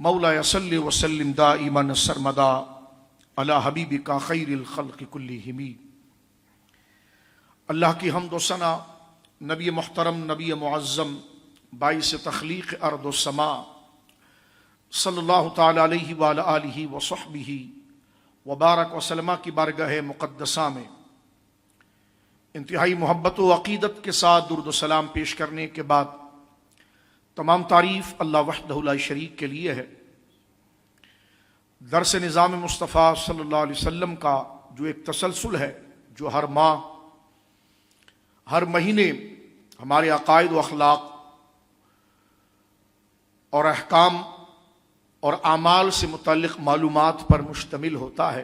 مولایا صلی وسلم دائما سرمدا علی حبیبک خیر الخلق کلہم۔ اللہ کی حمد و ثنا نبی محترم، نبی معظم، باعث تخلیق ارض و سما صلی اللہ تعالی علیہ وآلہ آلہ وصحبہ وبارک وسلم کی بارگاہ مقدسہ میں انتہائی محبت و عقیدت کے ساتھ درود و سلام پیش کرنے کے بعد تمام تعریف اللہ وحدہ لا شریک کے لیے ہے۔ درس نظام مصطفیٰ صلی اللہ علیہ وسلم کا جو ایک تسلسل ہے، جو ہر ماہ ہر مہینے ہمارے عقائد و اخلاق اور احکام اور اعمال سے متعلق معلومات پر مشتمل ہوتا ہے،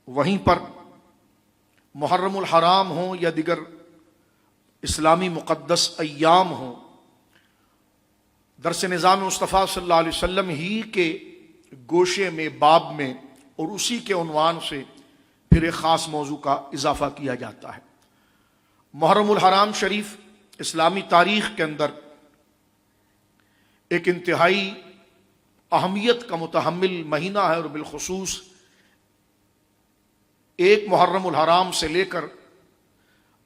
وہیں پر محرم الحرام ہوں یا دیگر اسلامی مقدس ایام ہوں، درس نظام مصطفیٰ صلی اللہ علیہ وسلم ہی کے گوشے میں، باب میں، اور اسی کے عنوان سے پھر ایک خاص موضوع کا اضافہ کیا جاتا ہے۔ محرم الحرام شریف اسلامی تاریخ کے اندر ایک انتہائی اہمیت کا متحمل مہینہ ہے، اور بالخصوص ایک محرم الحرام سے لے کر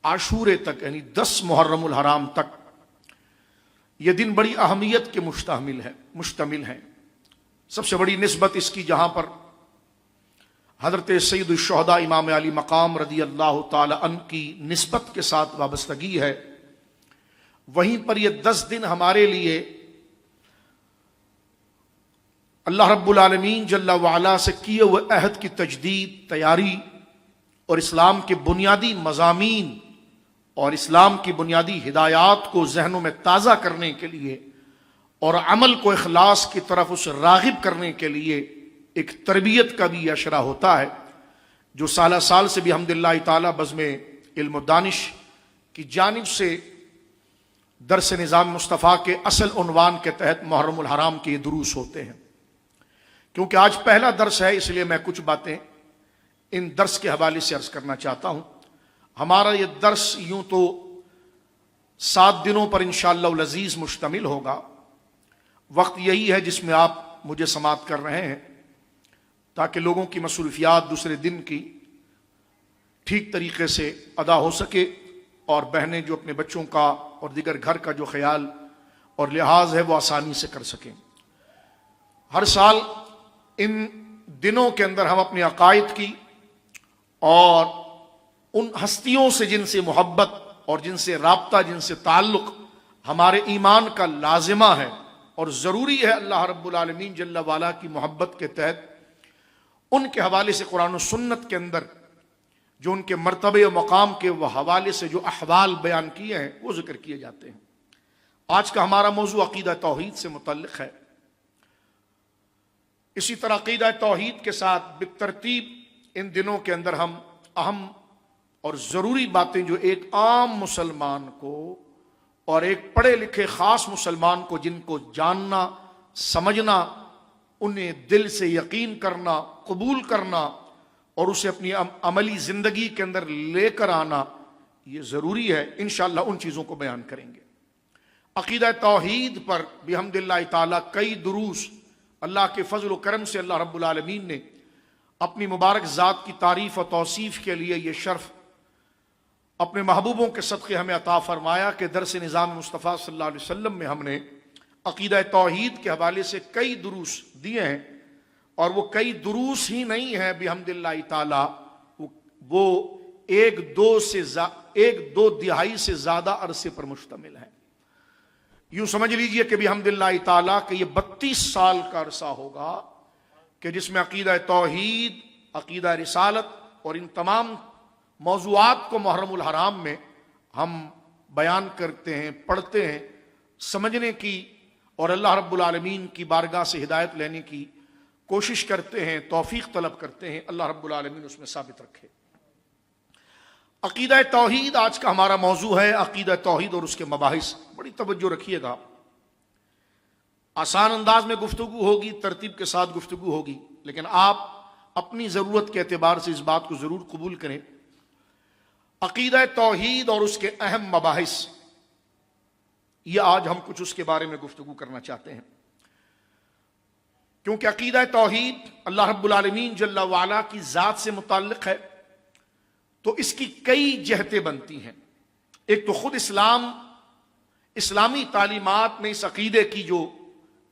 عاشورے تک، یعنی 10 محرم الحرام تک یہ دن بڑی اہمیت کے مشتمل ہیں۔ سب سے بڑی نسبت اس کی جہاں پر حضرت سید الشہداء امام علی مقام رضی اللہ تعالی عنہ کی نسبت کے ساتھ وابستگی ہے، وہیں پر یہ 10 دن ہمارے لیے اللہ رب العالمین جل وعلا سے کیے ہوئے عہد کی تجدید، تیاری اور اسلام کے بنیادی مضامین اور اسلام کی بنیادی ہدایات کو ذہنوں میں تازہ کرنے کے لیے اور عمل کو اخلاص کی طرف اس راغب کرنے کے لیے ایک تربیت کا بھی اشرا ہوتا ہے، جو سالہ سال سے بھی الحمدللہ تعالی بزم علم و دانش کی جانب سے درس نظام مصطفیٰ کے اصل عنوان کے تحت محرم الحرام کے یہ دروس ہوتے ہیں۔ کیونکہ آج پہلا درس ہے، اس لیے میں کچھ باتیں ان درس کے حوالے سے عرض کرنا چاہتا ہوں۔ ہمارا یہ درس یوں تو 7 دنوں پر انشاءاللہ العزیز مشتمل ہوگا۔ وقت یہی ہے جس میں آپ مجھے سماعت کر رہے ہیں، تاکہ لوگوں کی مصروفیات دوسرے دن کی ٹھیک طریقے سے ادا ہو سکے، اور بہنیں جو اپنے بچوں کا اور دیگر گھر کا جو خیال اور لحاظ ہے وہ آسانی سے کر سکیں۔ ہر سال ان دنوں کے اندر ہم اپنے عقائد کی اور ان ہستیوں سے جن سے محبت اور جن سے رابطہ، جن سے تعلق ہمارے ایمان کا لازمہ ہے اور ضروری ہے، اللہ رب العالمین جل وعلا کی محبت کے تحت ان کے حوالے سے قرآن و سنت کے اندر جو ان کے مرتبے و مقام کے وہ حوالے سے جو احوال بیان کیے ہیں وہ ذکر کیے جاتے ہیں۔ آج کا ہمارا موضوع عقیدہ توحید سے متعلق ہے۔ اسی طرح عقیدہ توحید کے ساتھ بالترتیب ان دنوں کے اندر ہم اہم اور ضروری باتیں جو ایک عام مسلمان کو اور ایک پڑھے لکھے خاص مسلمان کو، جن کو جاننا، سمجھنا، انہیں دل سے یقین کرنا، قبول کرنا اور اسے اپنی عملی زندگی کے اندر لے کر آنا یہ ضروری ہے، انشاءاللہ ان چیزوں کو بیان کریں گے۔ عقیدہ توحید پر بحمداللہ تعالی کئی دروس اللہ کے فضل و کرم سے اللہ رب العالمین نے اپنی مبارک ذات کی تعریف و توصیف کے لیے یہ شرف اپنے محبوبوں کے صدقے ہمیں عطا فرمایا کہ درس نظام مصطفیٰ صلی اللہ علیہ وسلم میں ہم نے عقیدہ توحید کے حوالے سے کئی دروس دیے ہیں، اور وہ کئی دروس ہی نہیں ہیں بحمداللہ تعالی، وہ ایک دو دہائی سے زیادہ عرصے پر مشتمل ہیں۔ یوں سمجھ لیجئے کہ بحمداللہ تعالی کہ یہ 32 سال کا عرصہ ہوگا کہ جس میں عقیدہ توحید، عقیدہ رسالت اور ان تمام موضوعات کو محرم الحرام میں ہم بیان کرتے ہیں، پڑھتے ہیں، سمجھنے کی اور اللہ رب العالمین کی بارگاہ سے ہدایت لینے کی کوشش کرتے ہیں، توفیق طلب کرتے ہیں۔ اللہ رب العالمین اس میں ثابت رکھے۔ عقیدہ توحید آج کا ہمارا موضوع ہے، عقیدہ توحید اور اس کے مباحث۔ بڑی توجہ رکھیے گا، آسان انداز میں گفتگو ہوگی، ترتیب کے ساتھ گفتگو ہوگی، لیکن آپ اپنی ضرورت کے اعتبار سے اس بات کو ضرور قبول کریں۔ عقیدہ توحید اور اس کے اہم مباحث، یہ آج ہم کچھ اس کے بارے میں گفتگو کرنا چاہتے ہیں۔ کیونکہ عقیدہ توحید اللہ رب العالمین جل وعلا کی ذات سے متعلق ہے، تو اس کی کئی جہتیں بنتی ہیں۔ ایک تو خود اسلامی تعلیمات میں اس عقیدے کی جو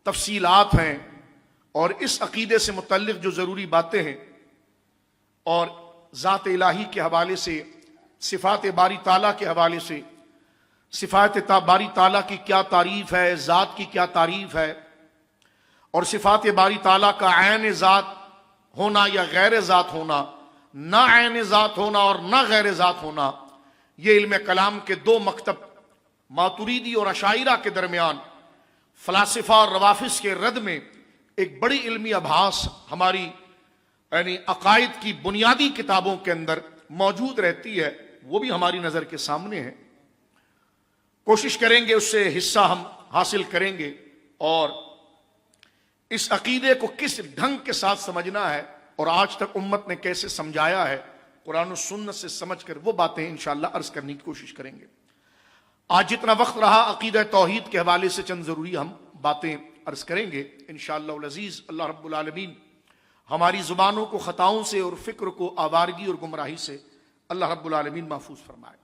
تفصیلات ہیں اور اس عقیدے سے متعلق جو ضروری باتیں ہیں، اور ذات الہی کے حوالے سے، صفات باری تعالیٰ کے حوالے سے، صفات باری تعالیٰ کی کیا تعریف ہے، ذات کی کیا تعریف ہے، اور صفات باری تعالیٰ کا عین ذات ہونا یا غیر ذات ہونا، نہ عین ذات ہونا اور نہ غیر ذات ہونا، یہ علم کلام کے دو مکتب ماتریدی اور اشاعرہ کے درمیان فلاسفہ اور روافض کے رد میں ایک بڑی علمی ابحاث ہماری یعنی عقائد کی بنیادی کتابوں کے اندر موجود رہتی ہے، وہ بھی ہماری نظر کے سامنے ہے۔ کوشش کریں گے اس سے حصہ ہم حاصل کریں گے، اور اس عقیدے کو کس ڈھنگ کے ساتھ سمجھنا ہے اور آج تک امت نے کیسے سمجھایا ہے، قرآن و سنت سے سمجھ کر وہ باتیں انشاءاللہ عرض کرنے کی کوشش کریں گے۔ آج جتنا وقت رہا عقیدہ توحید کے حوالے سے چند ضروری ہم باتیں عرض کریں گے انشاءاللہ العزیز۔ اللہ رب العالمین ہماری زبانوں کو خطاؤں سے اور فکر کو آوارگی اور گمراہی سے اللہ رب العالمین محفوظ فرمائے۔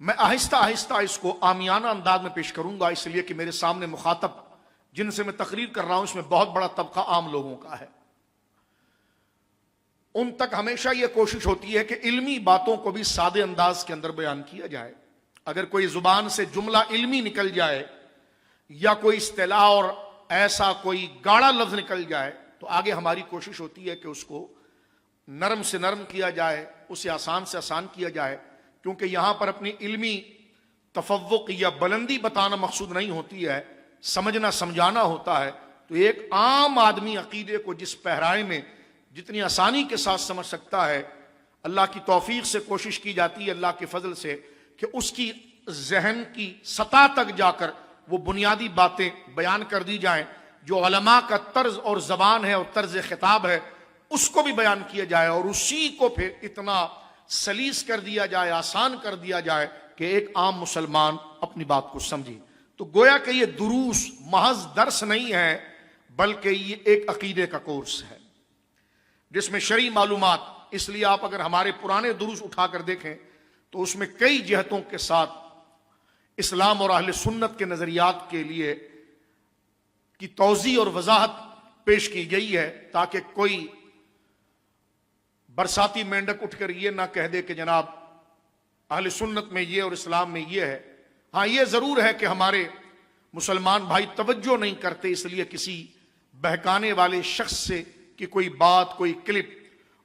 میں آہستہ آہستہ اس کو عامیانہ انداز میں پیش کروں گا، اس لیے کہ میرے سامنے مخاطب جن سے میں تقریر کر رہا ہوں اس میں بہت بڑا طبقہ عام لوگوں کا ہے۔ ان تک ہمیشہ یہ کوشش ہوتی ہے کہ علمی باتوں کو بھی سادے انداز کے اندر بیان کیا جائے۔ اگر کوئی زبان سے جملہ علمی نکل جائے یا کوئی اصطلاح اور ایسا کوئی گاڑا لفظ نکل جائے تو آگے ہماری کوشش ہوتی ہے کہ اس کو نرم سے نرم کیا جائے، اسے آسان سے آسان کیا جائے، کیونکہ یہاں پر اپنی علمی تفوق یا بلندی بتانا مقصود نہیں ہوتی ہے، سمجھنا سمجھانا ہوتا ہے۔ تو ایک عام آدمی عقیدے کو جس پہرائے میں جتنی آسانی کے ساتھ سمجھ سکتا ہے، اللہ کی توفیق سے کوشش کی جاتی ہے اللہ کے فضل سے کہ اس کی ذہن کی سطح تک جا کر وہ بنیادی باتیں بیان کر دی جائیں، جو علماء کا طرز اور زبان ہے اور طرز خطاب ہے اس کو بھی بیان کیا جائے، اور اسی کو پھر اتنا سلیس کر دیا جائے، آسان کر دیا جائے کہ ایک عام مسلمان اپنی بات کو سمجھے۔ تو گویا کہ یہ دروس محض درس نہیں ہے، بلکہ یہ ایک عقیدے کا کورس ہے جس میں شرعی معلومات، اس لیے آپ اگر ہمارے پرانے دروس اٹھا کر دیکھیں تو اس میں کئی جہتوں کے ساتھ اسلام اور اہل سنت کے نظریات کے لیے کی توضیح اور وضاحت پیش کی گئی ہے، تاکہ کوئی برساتی مینڈک اٹھ کر یہ نہ کہہ دے کہ جناب اہل سنت میں یہ اور اسلام میں یہ ہے۔ ہاں یہ ضرور ہے کہ ہمارے مسلمان بھائی توجہ نہیں کرتے، اس لیے کسی بہکانے والے شخص سے کہ کوئی بات، کوئی کلپ،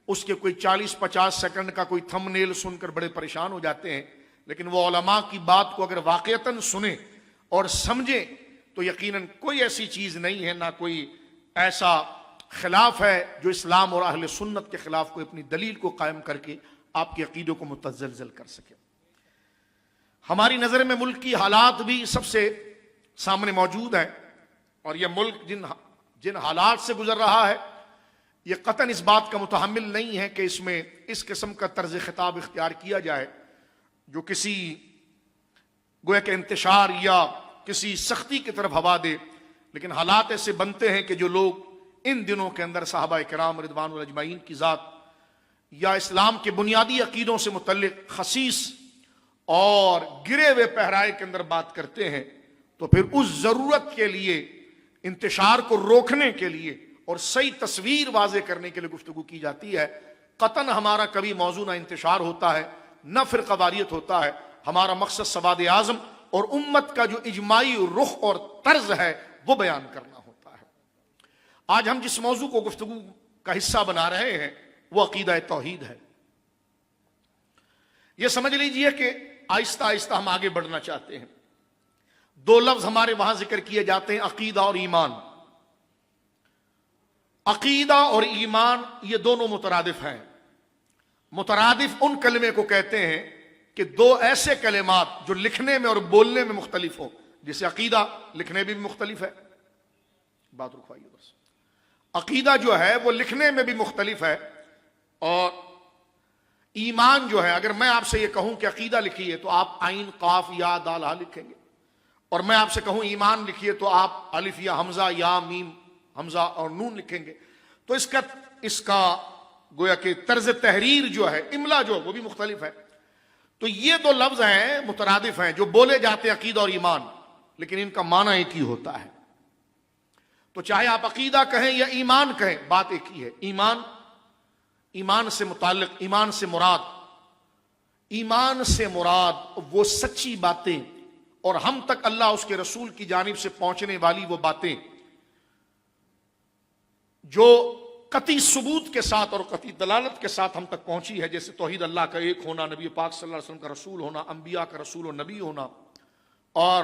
اس کے کوئی 40-50 سیکنڈ کا کوئی تھم نیل سن کر بڑے پریشان ہو جاتے ہیں، لیکن وہ علماء کی بات کو اگر واقعتاً سنیں اور سمجھیں تو یقیناً کوئی ایسی چیز نہیں ہے، نہ کوئی ایسا خلاف ہے جو اسلام اور اہل سنت کے خلاف کوئی اپنی دلیل کو قائم کر کے آپ کے عقیدوں کو متزلزل کر سکے۔ ہماری نظر میں ملک کی حالات بھی سب سے سامنے موجود ہیں، اور یہ ملک جن حالات سے گزر رہا ہے یہ قطعاً اس بات کا متحمل نہیں ہے کہ اس میں اس قسم کا طرز خطاب اختیار کیا جائے جو کسی گویا کہ انتشار یا کسی سختی کی طرف ہوا دے، لیکن حالات ایسے بنتے ہیں کہ جو لوگ ان دنوں کے اندر صحابہ کرام رضوان الاجمعین کی ذات یا اسلام کے بنیادی عقیدوں سے متعلق خسیس اور گرے ہوئے پہرائے کے اندر بات کرتے ہیں، تو پھر اس ضرورت کے لیے، انتشار کو روکنے کے لیے اور صحیح تصویر واضح کرنے کے لیے گفتگو کی جاتی ہے۔ قطعاً ہمارا کبھی موضوع نہ انتشار ہوتا ہے نہ فرقہ واریت ہوتا ہے، ہمارا مقصد سواد اعظم اور امت کا جو اجماعی رخ اور طرز ہے وہ بیان کرنا ہوتا ہے۔ آج ہم جس موضوع کو گفتگو کا حصہ بنا رہے ہیں وہ عقیدہ توحید ہے۔ یہ سمجھ لیجئے کہ آہستہ آہستہ ہم آگے بڑھنا چاہتے ہیں۔ دو لفظ ہمارے وہاں ذکر کیے جاتے ہیں، عقیدہ اور ایمان۔ عقیدہ اور ایمان یہ دونوں مترادف ہیں۔ مترادف ان کلمے کو کہتے ہیں کہ دو ایسے کلمات جو لکھنے میں اور بولنے میں مختلف ہو، جیسے عقیدہ لکھنے میں بھی مختلف ہے، بات رکھوائیے بس، عقیدہ جو ہے وہ لکھنے میں بھی مختلف ہے، اور ایمان جو ہے اگر میں آپ سے یہ کہوں کہ عقیدہ لکھیے تو آپ عین قاف یا دال ہا لکھیں گے، اور میں آپ سے کہوں ایمان لکھیے تو آپ الف یا حمزہ یا میم حمزہ اور نون لکھیں گے تو اس کا گویا کہ طرز تحریر جو ہے، املا جو وہ بھی مختلف ہے. تو یہ دو لفظ ہیں مترادف ہیں جو بولے جاتے ہیں عقیدہ اور ایمان، لیکن ان کا معنی ایک ہی ہوتا ہے. تو چاہے آپ عقیدہ کہیں یا ایمان کہیں، بات ایک ہی ہے. ایمان سے متعلق، ایمان سے مراد وہ سچی باتیں اور ہم تک اللہ اس کے رسول کی جانب سے پہنچنے والی وہ باتیں جو قطعی ثبوت کے ساتھ اور قطعی دلالت کے ساتھ ہم تک پہنچی ہے، جیسے توحید اللہ کا ایک ہونا، نبی پاک صلی اللہ علیہ وسلم کا رسول ہونا، انبیاء کا رسول و نبی ہونا، اور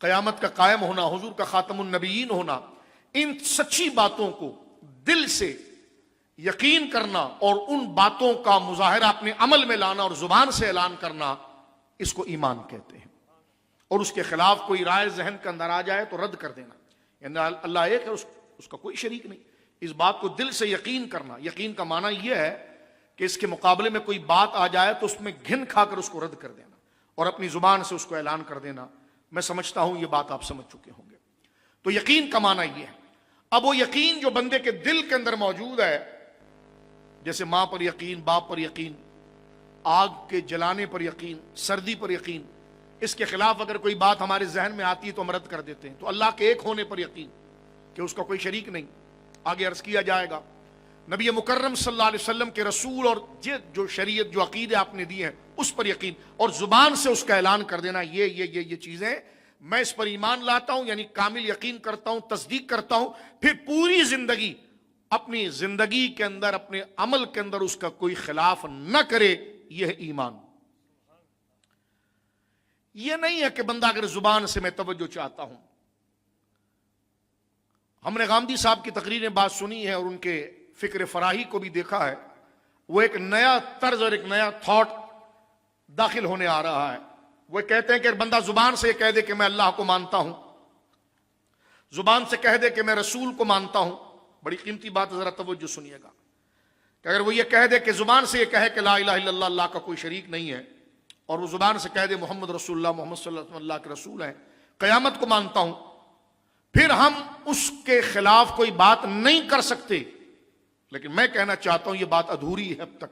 قیامت کا قائم ہونا، حضور کا خاتم النبیین ہونا. ان سچی باتوں کو دل سے یقین کرنا اور ان باتوں کا مظاہرہ اپنے عمل میں لانا اور زبان سے اعلان کرنا، اس کو ایمان کہتے ہیں. اور اس کے خلاف کوئی رائے ذہن کے اندر آ جائے تو رد کر دینا. یعنی اللہ ایک ہے، اس کا کوئی شریک نہیں. اس بات کو دل سے یقین کرنا. یقین کا معنی یہ ہے کہ اس کے مقابلے میں کوئی بات آ جائے تو اس میں گھن کھا کر اس کو رد کر دینا اور اپنی زبان سے اس کو اعلان کر دینا. میں سمجھتا ہوں یہ بات آپ سمجھ چکے ہوں گے. تو یقین کا معنی یہ ہے. اب وہ یقین جو بندے کے دل کے اندر موجود ہے، جیسے ماں پر یقین، باپ پر یقین، آگ کے جلانے پر یقین، سردی پر یقین، اس کے خلاف اگر کوئی بات ہمارے ذہن میں آتی ہے تو ہم رد کر دیتے ہیں. تو اللہ کے ایک ہونے پر یقین کہ اس کا کوئی شریک نہیں. آگے عرض کیا جائے گا نبی مکرم صلی اللہ علیہ وسلم کے رسول اور جو شریعت جو عقیدے آپ نے دیے ہیں اس پر یقین اور زبان سے اس کا اعلان کر دینا. یہ چیزیں میں اس پر ایمان لاتا ہوں، یعنی کامل یقین کرتا ہوں، تصدیق کرتا ہوں، پھر پوری زندگی اپنی زندگی کے اندر، اپنے عمل کے اندر اس کا کوئی خلاف نہ کرے. یہ ہے ایمان. یہ نہیں ہے کہ بندہ اگر زبان سے میں توجہ چاہتا ہوں. ہم نے غامدی صاحب کی تقریر میں بات سنی ہے اور ان کے فکر فراہی کو بھی دیکھا ہے. وہ ایک نیا طرز اور ایک نیا تھاٹ داخل ہونے آ رہا ہے. وہ کہتے ہیں کہ بندہ زبان سے یہ کہہ دے کہ میں اللہ کو مانتا ہوں، زبان سے کہہ دے کہ میں رسول کو مانتا ہوں. بڑی قیمتی بات ہے، ذرا توجہ سنیے گا. کہ اگر وہ یہ کہہ دے کہ زبان سے یہ کہے کہ لا الہ الا اللہ، اللہ کا کوئی شریک نہیں ہے، اور وہ زبان سے کہہ دے محمد رسول اللہ، محمد صلی اللہ علیہ وسلم اللہ کے رسول ہیں، قیامت کو مانتا ہوں، پھر ہم اس کے خلاف کوئی بات نہیں کر سکتے. لیکن میں کہنا چاہتا ہوں یہ بات ادھوری ہے اب تک.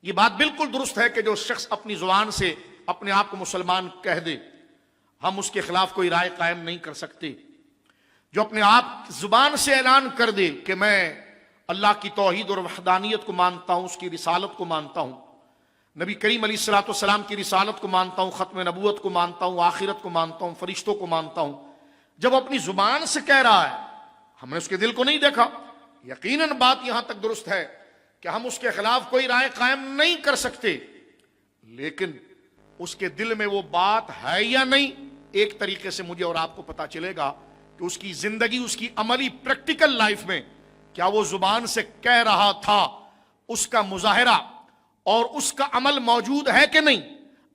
یہ بات بالکل درست ہے کہ جو شخص اپنی زبان سے اپنے آپ کو مسلمان کہہ دے، ہم اس کے خلاف کوئی رائے قائم نہیں کر سکتے. جو اپنے آپ زبان سے اعلان کر دے کہ میں اللہ کی توحید اور وحدانیت کو مانتا ہوں، اس کی رسالت کو مانتا ہوں، نبی کریم علیہ الصلوۃ والسلام کی رسالت کو مانتا ہوں، ختم نبوت کو مانتا ہوں، آخرت کو مانتا ہوں، فرشتوں کو مانتا ہوں، جب اپنی زبان سے کہہ رہا ہے، ہم نے اس کے دل کو نہیں دیکھا. یقیناً بات یہاں تک درست ہے کہ ہم اس کے خلاف کوئی رائے قائم نہیں کر سکتے، لیکن اس کے دل میں وہ بات ہے یا نہیں، ایک طریقے سے مجھے اور آپ کو پتا چلے گا کہ اس کی زندگی، اس کی عملی پریکٹیکل لائف میں کیا وہ زبان سے کہہ رہا تھا، اس کا مظاہرہ اور اس کا عمل موجود ہے کہ نہیں.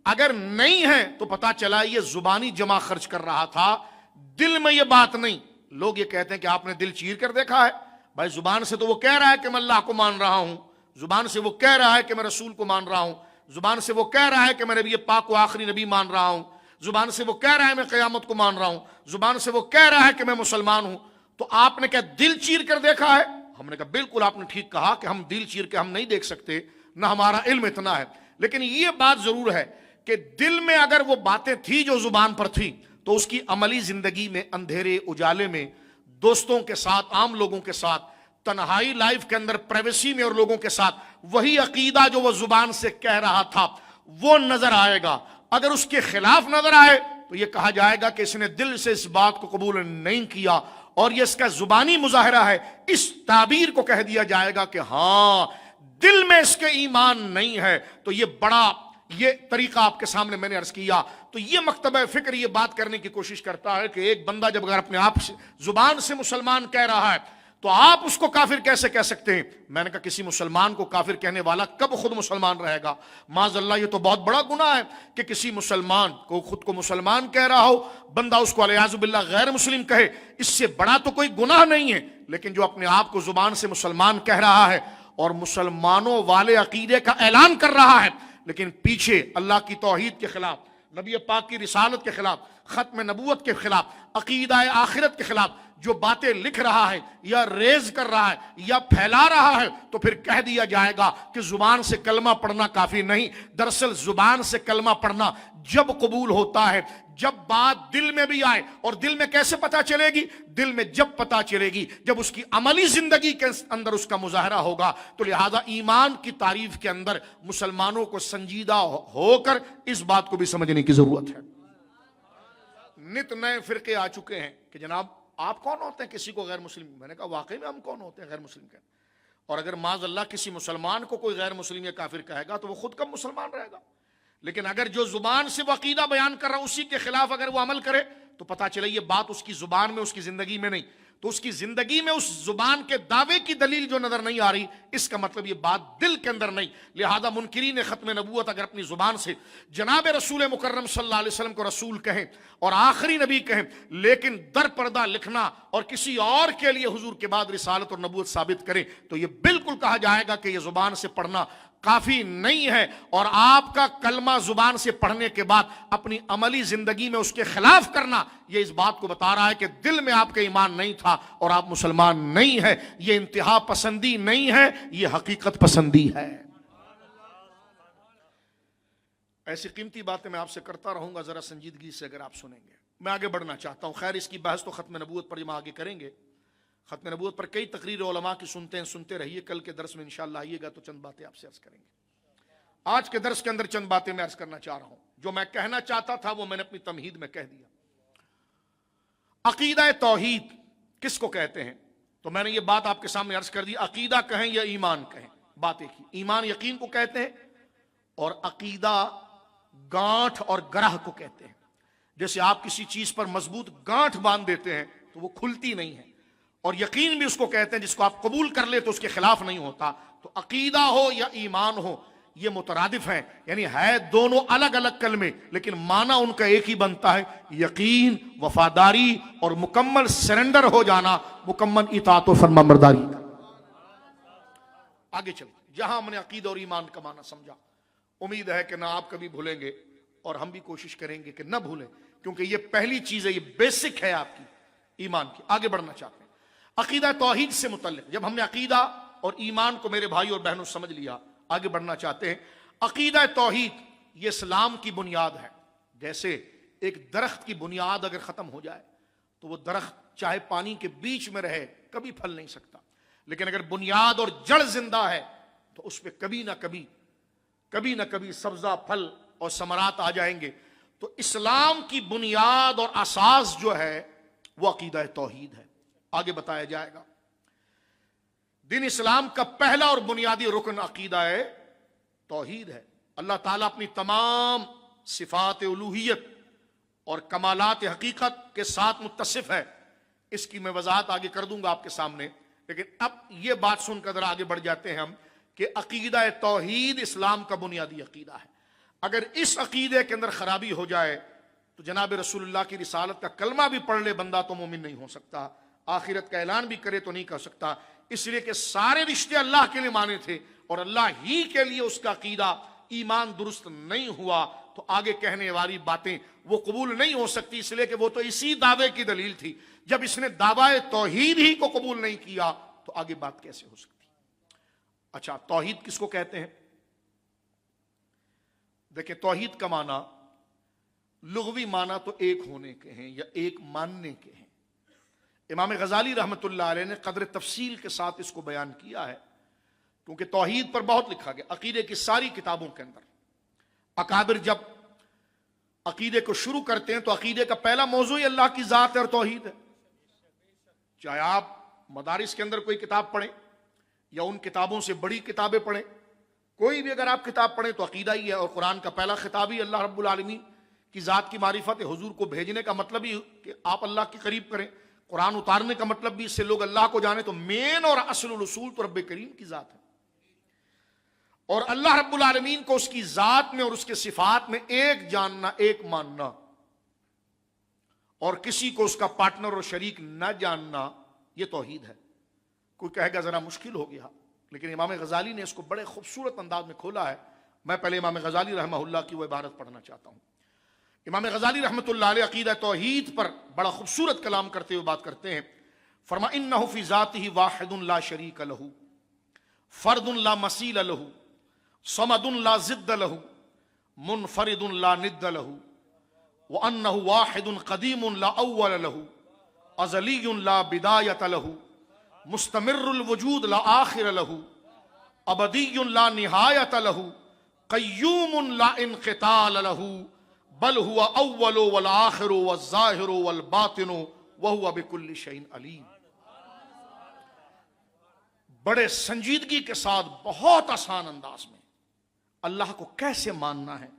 اگر نہیں ہے تو پتا چلا یہ زبانی جمع خرچ کر رہا تھا، دل میں یہ بات نہیں. لوگ یہ کہتے ہیں کہ آپ نے دل چیر کر دیکھا ہے. بھائی زبان سے تو وہ کہہ رہا ہے کہ میں اللہ کو مان رہا ہوں، زبان سے وہ کہہ رہا ہے کہ میں رسول کو مان رہا ہوں، زبان سے وہ کہہ رہا ہے کہ میں نبی پاک کو آخری نبی مان رہا ہوں، زبان سے وہ کہہ رہا ہے میں قیامت کو مان رہا ہوں، زبان سے وہ کہہ رہا ہے کہ میں مسلمان ہوں. تو آپ نے کیا دل چیر کر دیکھا ہے؟ ہم نے کہا بالکل آپ نے ٹھیک کہا کہ ہم دل چیر کے ہم نہیں دیکھ سکتے، نہ ہمارا علم اتنا ہے. لیکن یہ بات ضرور ہے کہ دل میں اگر وہ باتیں تھی جو زبان پر تھی تو اس کی عملی زندگی میں اندھیرے اجالے میں، دوستوں کے ساتھ، عام لوگوں کے ساتھ، تنہائی لائف کے اندر، پرائیویسی میں اور لوگوں کے ساتھ وہی عقیدہ جو وہ زبان سے کہہ رہا تھا وہ نظر آئے گا. اگر اس کے خلاف نظر آئے تو یہ کہا جائے گا کہ اس نے دل سے اس بات کو قبول نہیں کیا اور یہ اس کا زبانی مظاہرہ ہے. اس تعبیر کو کہہ دیا جائے گا کہ ہاں دل میں اس کے ایمان نہیں ہے. تو یہ طریقہ آپ کے سامنے میں نے عرض کیا. تو یہ مکتبہ فکر یہ بات کرنے کی کوشش کرتا ہے کہ ایک بندہ جب اگر اپنے آپ زبان سے مسلمان کہہ رہا ہے تو آپ اس کو کافر کیسے کہہ سکتے ہیں؟ میں نے کہا کسی مسلمان کو کافر کہنے والا کب خود مسلمان رہے گا؟ معاذ اللہ یہ تو بہت بڑا گناہ ہے کہ کسی مسلمان کو خود کو مسلمان کہہ رہا ہو، بندہ اس کو والعیاذ باللہ غیر مسلم کہے. اس سے بڑا تو کوئی گناہ نہیں ہے. لیکن جو اپنے آپ کو زبان سے مسلمان کہہ رہا ہے اور مسلمانوں والے عقیدے کا اعلان کر رہا ہے، لیکن پیچھے اللہ کی توحید کے خلاف، نبی پاک کی رسالت کے خلاف، ختم نبوت کے خلاف، عقیدہ آخرت کے خلاف جو باتیں لکھ رہا ہے یا ریز کر رہا ہے یا پھیلا رہا ہے تو پھر کہہ دیا جائے گا کہ زبان سے کلمہ پڑھنا کافی نہیں. دراصل زبان سے کلمہ پڑھنا جب قبول ہوتا ہے جب بات دل میں بھی آئے. اور دل میں کیسے پتہ چلے گی؟ دل میں جب پتہ چلے گی جب اس کی عملی زندگی کے اندر اس کا مظاہرہ ہوگا. تو لہذا ایمان کی تعریف کے اندر مسلمانوں کو سنجیدہ ہو کر اس بات کو بھی سمجھنے کی ضرورت ہے. نت نئے فرقے آ چکے ہیں کہ جناب آپ کون ہوتے ہیں کسی کو غیر مسلم. میں نے کہا واقعی میں ہم کون ہوتے ہیں غیر مسلم کے. اور اگر معاذ اللہ کسی مسلمان کو کوئی غیر مسلم یا کافر کہے گا تو وہ خود کب مسلمان رہے گا. لیکن اگر جو زبان سے وہ عقیدہ بیان کر رہا اسی کے خلاف اگر وہ عمل کرے تو پتہ چلے یہ بات اس کی زبان میں اس کی زندگی میں نہیں. تو اس کی زندگی میں اس زبان کے دعوے کی دلیل جو نظر نہیں آ رہی اس کا مطلب یہ بات دل کے اندر نہیں. لہذا منکرین ختم نبوت اگر اپنی زبان سے جناب رسول مکرم صلی اللہ علیہ وسلم کو رسول کہیں اور آخری نبی کہیں لیکن در پردہ لکھنا اور کسی اور کے لیے حضور کے بعد رسالت اور نبوت ثابت کریں تو یہ بالکل کہا جائے گا کہ یہ زبان سے پڑھنا کافی نہیں ہے. اور آپ کا کلمہ زبان سے پڑھنے کے بعد اپنی عملی زندگی میں اس کے خلاف کرنا یہ اس بات کو بتا رہا ہے کہ دل میں آپ کا ایمان نہیں تھا اور آپ مسلمان نہیں ہے. یہ انتہا پسندی نہیں ہے یہ حقیقت پسندی ہے. ایسی قیمتی باتیں میں آپ سے کرتا رہوں گا ذرا سنجیدگی سے اگر آپ سنیں گے. میں آگے بڑھنا چاہتا ہوں. خیر اس کی بحث تو ختم نبوت پر جب آگے کریں گے. ختم نبوت پر کئی تقریر علماء کی سنتے رہیے. کل کے درس میں انشاءاللہ آئیے گا تو چند باتیں آپ سے عرض کریں گے. آج کے درس کے اندر چند باتیں میں عرض کرنا چاہ رہا ہوں. جو میں کہنا چاہتا تھا وہ میں نے اپنی تمہید میں کہہ دیا. عقیدہ توحید کس کو کہتے ہیں؟ تو میں نے یہ بات آپ کے سامنے عرض کر دی. عقیدہ کہیں یا ایمان کہیں بات ایک ہی. ایمان یقین کو کہتے ہیں اور عقیدہ گانٹھ اور گرہ کو کہتے ہیں. جیسے آپ کسی چیز پر مضبوط گانٹھ باندھ دیتے ہیں تو وہ کھلتی نہیں ہے. اور یقین بھی اس کو کہتے ہیں جس کو آپ قبول کر لے تو اس کے خلاف نہیں ہوتا. تو عقیدہ ہو یا ایمان ہو یہ مترادف ہیں یعنی ہے دونوں الگ الگ کلمے لیکن معنی ان کا ایک ہی بنتا ہے یقین وفاداری اور مکمل سرنڈر ہو جانا مکمل اطاعت و فرما برداری. آگے چلتے جہاں ہم نے عقیدہ اور ایمان کا معنی سمجھا امید ہے کہ نہ آپ کبھی بھولیں گے اور ہم بھی کوشش کریں گے کہ نہ بھولیں کیونکہ یہ پہلی چیز ہے یہ بیسک ہے آپ کی ایمان کی. آگے بڑھنا چاہتے ہیں عقیدہ توحید سے متعلق. جب ہم نے عقیدہ اور ایمان کو میرے بھائی اور بہنوں سمجھ لیا آگے بڑھنا چاہتے ہیں. عقیدہ توحید یہ اسلام کی بنیاد ہے. جیسے ایک درخت کی بنیاد اگر ختم ہو جائے تو وہ درخت چاہے پانی کے بیچ میں رہے کبھی پھل نہیں سکتا لیکن اگر بنیاد اور جڑ زندہ ہے تو اس پہ کبھی نہ کبھی سبزہ پھل اور ثمرات آ جائیں گے. تو اسلام کی بنیاد اور اساس جو ہے وہ عقیدہ توحید ہے. آگے بتایا جائے گا. دین اسلام کا پہلا اور بنیادی رکن عقیدہ توحید ہے. اللہ تعالیٰ اپنی تمام صفات الوہیت اور کمالات حقیقت کے ساتھ متصف ہے. اس کی میں وضاحت آگے کر دوں گا آپ کے سامنے لیکن اب یہ بات سن کر ذرا آگے بڑھ جاتے ہیں ہم کہ عقیدہ توحید اسلام کا بنیادی عقیدہ ہے. اگر اس عقیدے کے اندر خرابی ہو جائے تو جناب رسول اللہ کی رسالت کا کلمہ بھی پڑھ لے بندہ تو مومن نہیں ہو سکتا. آخرت کا اعلان بھی کرے تو نہیں کر سکتا. اس لیے کہ سارے رشتے اللہ کے لیے مانے تھے اور اللہ ہی کے لیے اس کا عقیدہ ایمان درست نہیں ہوا تو آگے کہنے والی باتیں وہ قبول نہیں ہو سکتی. اس لیے کہ وہ تو اسی دعوے کی دلیل تھی. جب اس نے دعوی توحید ہی کو قبول نہیں کیا تو آگے بات کیسے ہو سکتی. اچھا توحید کس کو کہتے ہیں؟ دیکھیں توحید کا معنی لغوی معنی تو ایک ہونے کے ہیں یا ایک ماننے کے ہیں. امام غزالی رحمت اللہ علیہ نے قدر تفصیل کے ساتھ اس کو بیان کیا ہے کیونکہ توحید پر بہت لکھا گیا. عقیدے کی ساری کتابوں کے اندر اکابر جب عقیدے کو شروع کرتے ہیں تو عقیدے کا پہلا موضوع ہی اللہ کی ذات ہے اور توحید ہے. چاہے آپ مدارس کے اندر کوئی کتاب پڑھیں یا ان کتابوں سے بڑی کتابیں پڑھیں کوئی بھی اگر آپ کتاب پڑھیں تو عقیدہ ہی ہے. اور قرآن کا پہلا خطاب ہی اللہ رب العالمین کی ذات کی معرفت ہے. حضور کو بھیجنے کا مطلب ہی کہ آپ اللہ کے قریب کریں. قرآن اتارنے کا مطلب بھی اس سے لوگ اللہ کو جانے. تو مین اور اصل الاصول تو رب کریم کی ذات ہے اور اللہ رب العالمین کو اس کی ذات میں اور اس کے صفات میں ایک جاننا ایک ماننا اور کسی کو اس کا پارٹنر اور شریک نہ جاننا یہ توحید ہے. کوئی کہے گا ذرا مشکل ہو گیا لیکن امام غزالی نے اس کو بڑے خوبصورت انداز میں کھولا ہے. میں پہلے امام غزالی رحمہ اللہ کی وہ عبارت پڑھنا چاہتا ہوں. امام غزالی رحمۃ اللہ علیہ عقیدہ توحید پر بڑا خوبصورت کلام کرتے ہوئے بات کرتے ہیں. فرما انہ فی ذاتہ واحد لا شریک لہ فرد لا مثیل لہ صمد لا ضد لہ منفرد لا ند لہ وانہ واحد قدیم لا اول لہ ازلی لا بدایۃ لہ مستمر الوجود لا آخر لہ ابدی لا نہایۃ لہ قیوم لا انقطاع لہ بل هو اول والآخر والظاہر والباطن وهو بكل شيء علیم. بڑے سنجیدگی کے ساتھ بہت آسان انداز میں اللہ کو کیسے ماننا ہے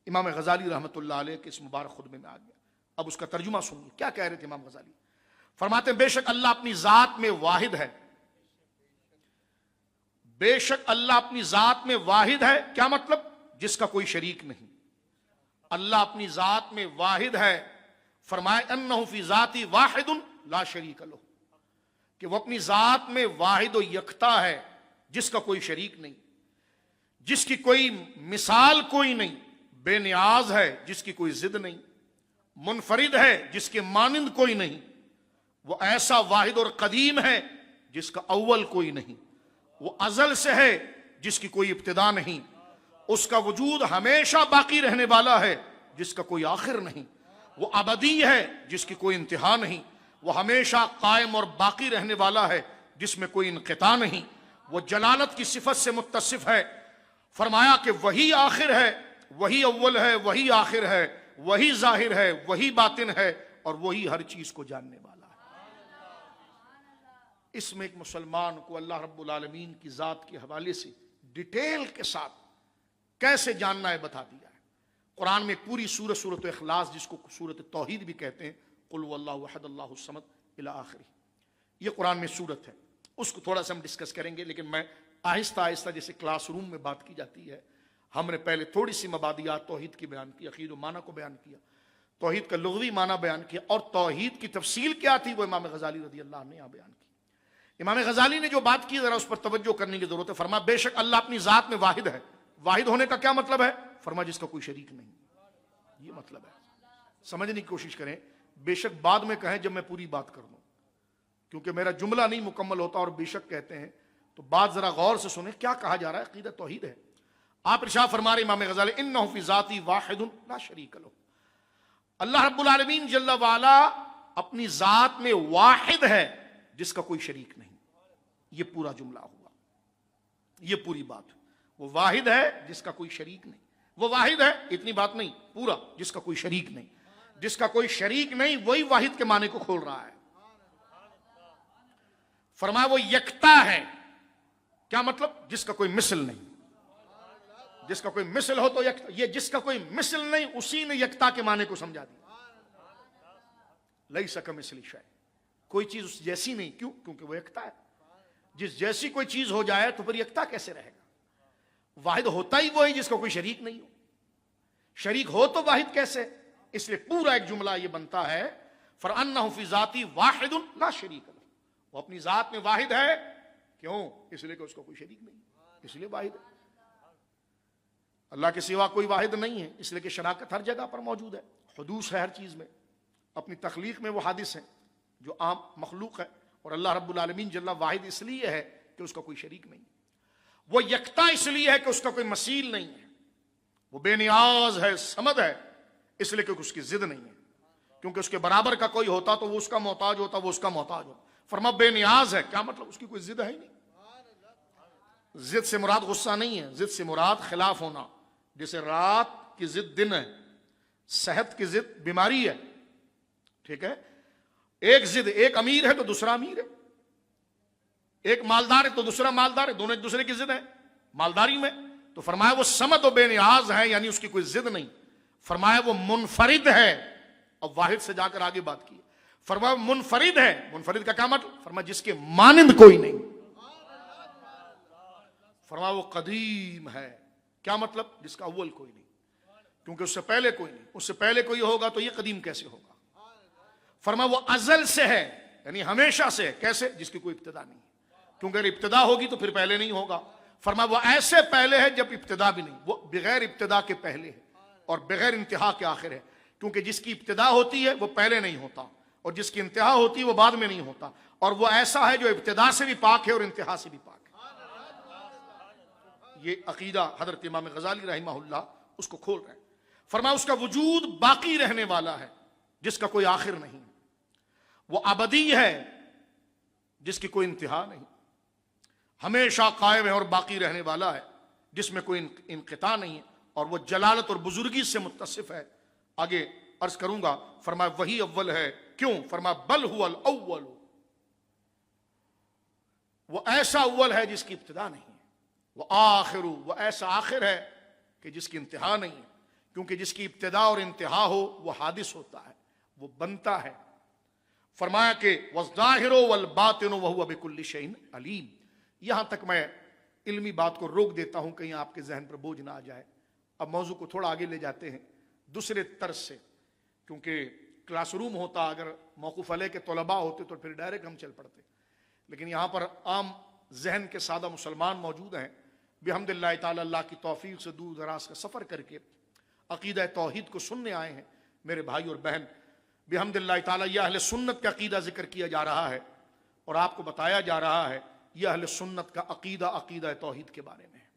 امام غزالی رحمۃ اللہ علیہ کے اس مبارک خطبے میں آ گیا. اب اس کا ترجمہ سنیے کیا کہہ رہے تھے امام غزالی. فرماتے ہیں بے شک اللہ اپنی ذات میں واحد ہے. بے شک اللہ اپنی ذات میں واحد ہے. کیا مطلب؟ جس کا کوئی شریک نہیں. اللہ اپنی ذات میں واحد ہے. فرمائے انہ فی ذاتی واحد لا شریک لہ کہ وہ اپنی ذات میں واحد و یکتا ہے جس کا کوئی شریک نہیں, جس کی کوئی مثال کوئی نہیں, بے نیاز ہے جس کی کوئی ضد نہیں, منفرد ہے جس کے مانند کوئی نہیں, وہ ایسا واحد اور قدیم ہے جس کا اول کوئی نہیں, وہ ازل سے ہے جس کی کوئی ابتدا نہیں, اس کا وجود ہمیشہ باقی رہنے والا ہے جس کا کوئی آخر نہیں, وہ ابدی ہے جس کی کوئی انتہا نہیں, وہ ہمیشہ قائم اور باقی رہنے والا ہے جس میں کوئی انقطاع نہیں, وہ جلالت کی صفت سے متصف ہے. فرمایا کہ وہی آخر ہے, وہی اول ہے, وہی آخر ہے, وہی ظاہر ہے, وہی باطن ہے, اور وہی ہر چیز کو جاننے والا ہے. اس میں ایک مسلمان کو اللہ رب العالمین کی ذات کے حوالے سے ڈیٹیل کے ساتھ کیسے جاننا ہے بتا دیا ہے. قرآن میں پوری سورت اخلاص جس کو سورت توحید بھی کہتے ہیں, قل هو اللہ احد اللہ الصمد الی آخری, یہ قرآن میں سورت ہے. اس کو تھوڑا سا ہم ڈسکس کریں گے, لیکن میں آہستہ آہستہ جیسے کلاس روم میں بات کی جاتی ہے, ہم نے پہلے تھوڑی سی مبادیات توحید کی بیان کی, عقید و معنی کو بیان کیا, توحید کا لغوی معنی بیان کیا, اور توحید کی تفصیل کیا تھی وہ امام غزالی رضی اللہ عنہ نے یہاں بیان کی. امام غزالی نے جو بات کی ذرا اس پر توجہ کرنے کی ضرورت ہے. فرما بے شک اللہ اپنی ذات میں واحد ہے. واحد ہونے کا کیا مطلب ہے؟ فرما جس کا کوئی شریک نہیں, یہ مطلب ہے. سمجھنے کی کوشش کریں, بے شک بعد میں کہیں جب میں پوری بات کر دوں, کیونکہ میرا جملہ نہیں مکمل ہوتا, اور بے شک کہتے ہیں تو بات ذرا غور سے سنیں کیا کہا جا رہا ہے. عقیدہ توحید ہے. آپ ارشاد فرما رہے امام غزالی انہ فی ذاتی واحد لا شریک لہ, اللہ رب العالمین جل وعلا اپنی ذات میں واحد ہے جس کا کوئی شریک نہیں. یہ پورا جملہ ہوا, یہ پوری بات. وہ واحد ہے جس کا کوئی شریک نہیں. وہ واحد ہے اتنی بات نہیں, پورا جس کا کوئی شریک نہیں. جس کا کوئی شریک نہیں وہی واحد کے معنی کو کھول رہا ہے. فرمایا وہ یکتا ہے. کیا مطلب؟ جس کا کوئی مثل نہیں. جس کا کوئی مثل ہو تو یکتا. یہ جس کا کوئی مثل نہیں اسی نے یکتا کے معنی کو سمجھا دیا. لیس کمثلہ شیء, کوئی چیز اس جیسی نہیں. کیوں؟ کیونکہ وہ یکتا ہے. جس جیسی کوئی چیز ہو جائے تو پھر یکتا کیسے رہے گا؟ واحد ہوتا ہی وہی جس کا کوئی شریک نہیں ہو. شریک ہو تو واحد کیسے؟ اس لیے پورا ایک جملہ یہ بنتا ہے فَرَأَنَّهُ فِي ذَاتِهِ وَاحِدٌ لَا شَرِيكَ لَهُ. وہ اپنی ذات میں واحد ہے. کیوں؟ اس لیے کہ اس کا کوئی شریک نہیں, اس لیے واحد ہے. اللہ کے سوا کوئی واحد نہیں ہے, اس لیے کہ شراکت ہر جگہ پر موجود ہے. حدوث ہے ہر چیز میں. اپنی تخلیق میں وہ حادث ہے جو عام مخلوق ہے, اور اللہ رب العالمین جل واحد اس لیے ہے کہ اس کا کوئی شریک نہیں. وہ یکتا اس لیے ہے کہ اس کا کوئی مثیل نہیں ہے. وہ بے نیاز ہے, صمد ہے, اس لیے کہ اس کی ضد نہیں ہے. کیونکہ اس کے برابر کا کوئی ہوتا تو وہ اس کا محتاج ہوتا, وہ اس کا محتاج ہوتا. فرما بے نیاز ہے. کیا مطلب؟ اس کی کوئی ضد ہے ہی نہیں. ضد سے مراد غصہ نہیں ہے, ضد سے مراد خلاف ہونا. جیسے رات کی ضد دن ہے, صحت کی ضد بیماری ہے. ٹھیک ہے, ایک ضد, ایک امیر ہے تو دوسرا امیر ہے, ایک مالدار ہے تو دوسرا مالدار ہے, دونوں ایک دوسرے کی ضد ہے مالداری میں. تو فرمایا وہ صمد و بے نیاز ہے, یعنی اس کی کوئی ضد نہیں. فرمایا وہ منفرد ہے. اب واحد سے جا کر آگے بات کی. فرمایا منفرد ہے. منفرد کا کیا مطلب؟ فرمایا جس کے مانند کوئی نہیں. فرمایا وہ قدیم ہے. کیا مطلب؟ جس کا اول کوئی نہیں, کیونکہ اس سے پہلے کوئی نہیں. اس سے پہلے کوئی ہوگا تو یہ قدیم کیسے ہوگا؟ فرمایا وہ ازل سے ہے, یعنی ہمیشہ سے ہے. کیسے؟ جس کی کوئی ابتدا نہیں, کیونکہ اگر ابتدا ہوگی تو پھر پہلے نہیں ہوگا. فرمایا وہ ایسے پہلے ہے جب ابتدا بھی نہیں. وہ بغیر ابتدا کے پہلے ہے اور بغیر انتہا کے آخر ہے. کیونکہ جس کی ابتدا ہوتی ہے وہ پہلے نہیں ہوتا, اور جس کی انتہا ہوتی ہے وہ بعد میں نہیں ہوتا، اور وہ ایسا ہے جو ابتدا سے بھی پاک ہے اور انتہا سے بھی پاک ہے۔ یہ عقیدہ حضرت امام غزالی رحمہ اللہ اس کو کھول رہے ہیں۔ فرمایا اس کا وجود باقی رہنے والا ہے جس کا کوئی آخر نہیں، وہ ابدی ہے جس کی کوئی انتہا نہیں، ہمیشہ قائم ہے اور باقی رہنے والا ہے جس میں کوئی انقطاع نہیں ہے، اور وہ جلالت اور بزرگی سے متصف ہے۔ آگے عرض کروں گا، فرمایا وہی اول ہے، کیوں؟ فرمایا بل هو الاول، وہ ایسا اول ہے جس کی ابتدا نہیں ہے، وہ آخر، وہ ایسا آخر ہے کہ جس کی انتہا نہیں ہے، کیونکہ جس کی ابتدا اور انتہا ہو وہ حادث ہوتا ہے، وہ بنتا ہے۔ فرمایا کہ والظاہر والباطن وہو بکل شیء علیم۔ یہاں تک میں علمی بات کو روک دیتا ہوں، کہیں آپ کے ذہن پر بوجھ نہ آ جائے۔ اب موضوع کو تھوڑا آگے لے جاتے ہیں دوسرے طرز سے، کیونکہ کلاس روم ہوتا، اگر موقوف علیہ کے طلباء ہوتے تو پھر ڈائریکٹ ہم چل پڑتے، لیکن یہاں پر عام ذہن کے سادہ مسلمان موجود ہیں، بحمد اللہ تعالی اللہ کی توفیق سے دور دراز کا سفر کر کے عقیدہ توحید کو سننے آئے ہیں۔ میرے بھائی اور بہن، بحمد اللہ تعالی یہ اہل سنت کا عقیدہ ذکر کیا جا رہا ہے، اور آپ کو بتایا جا رہا ہے یہ اہل سنت کا عقیدہ عقیدہ توحید کے بارے میں ہے۔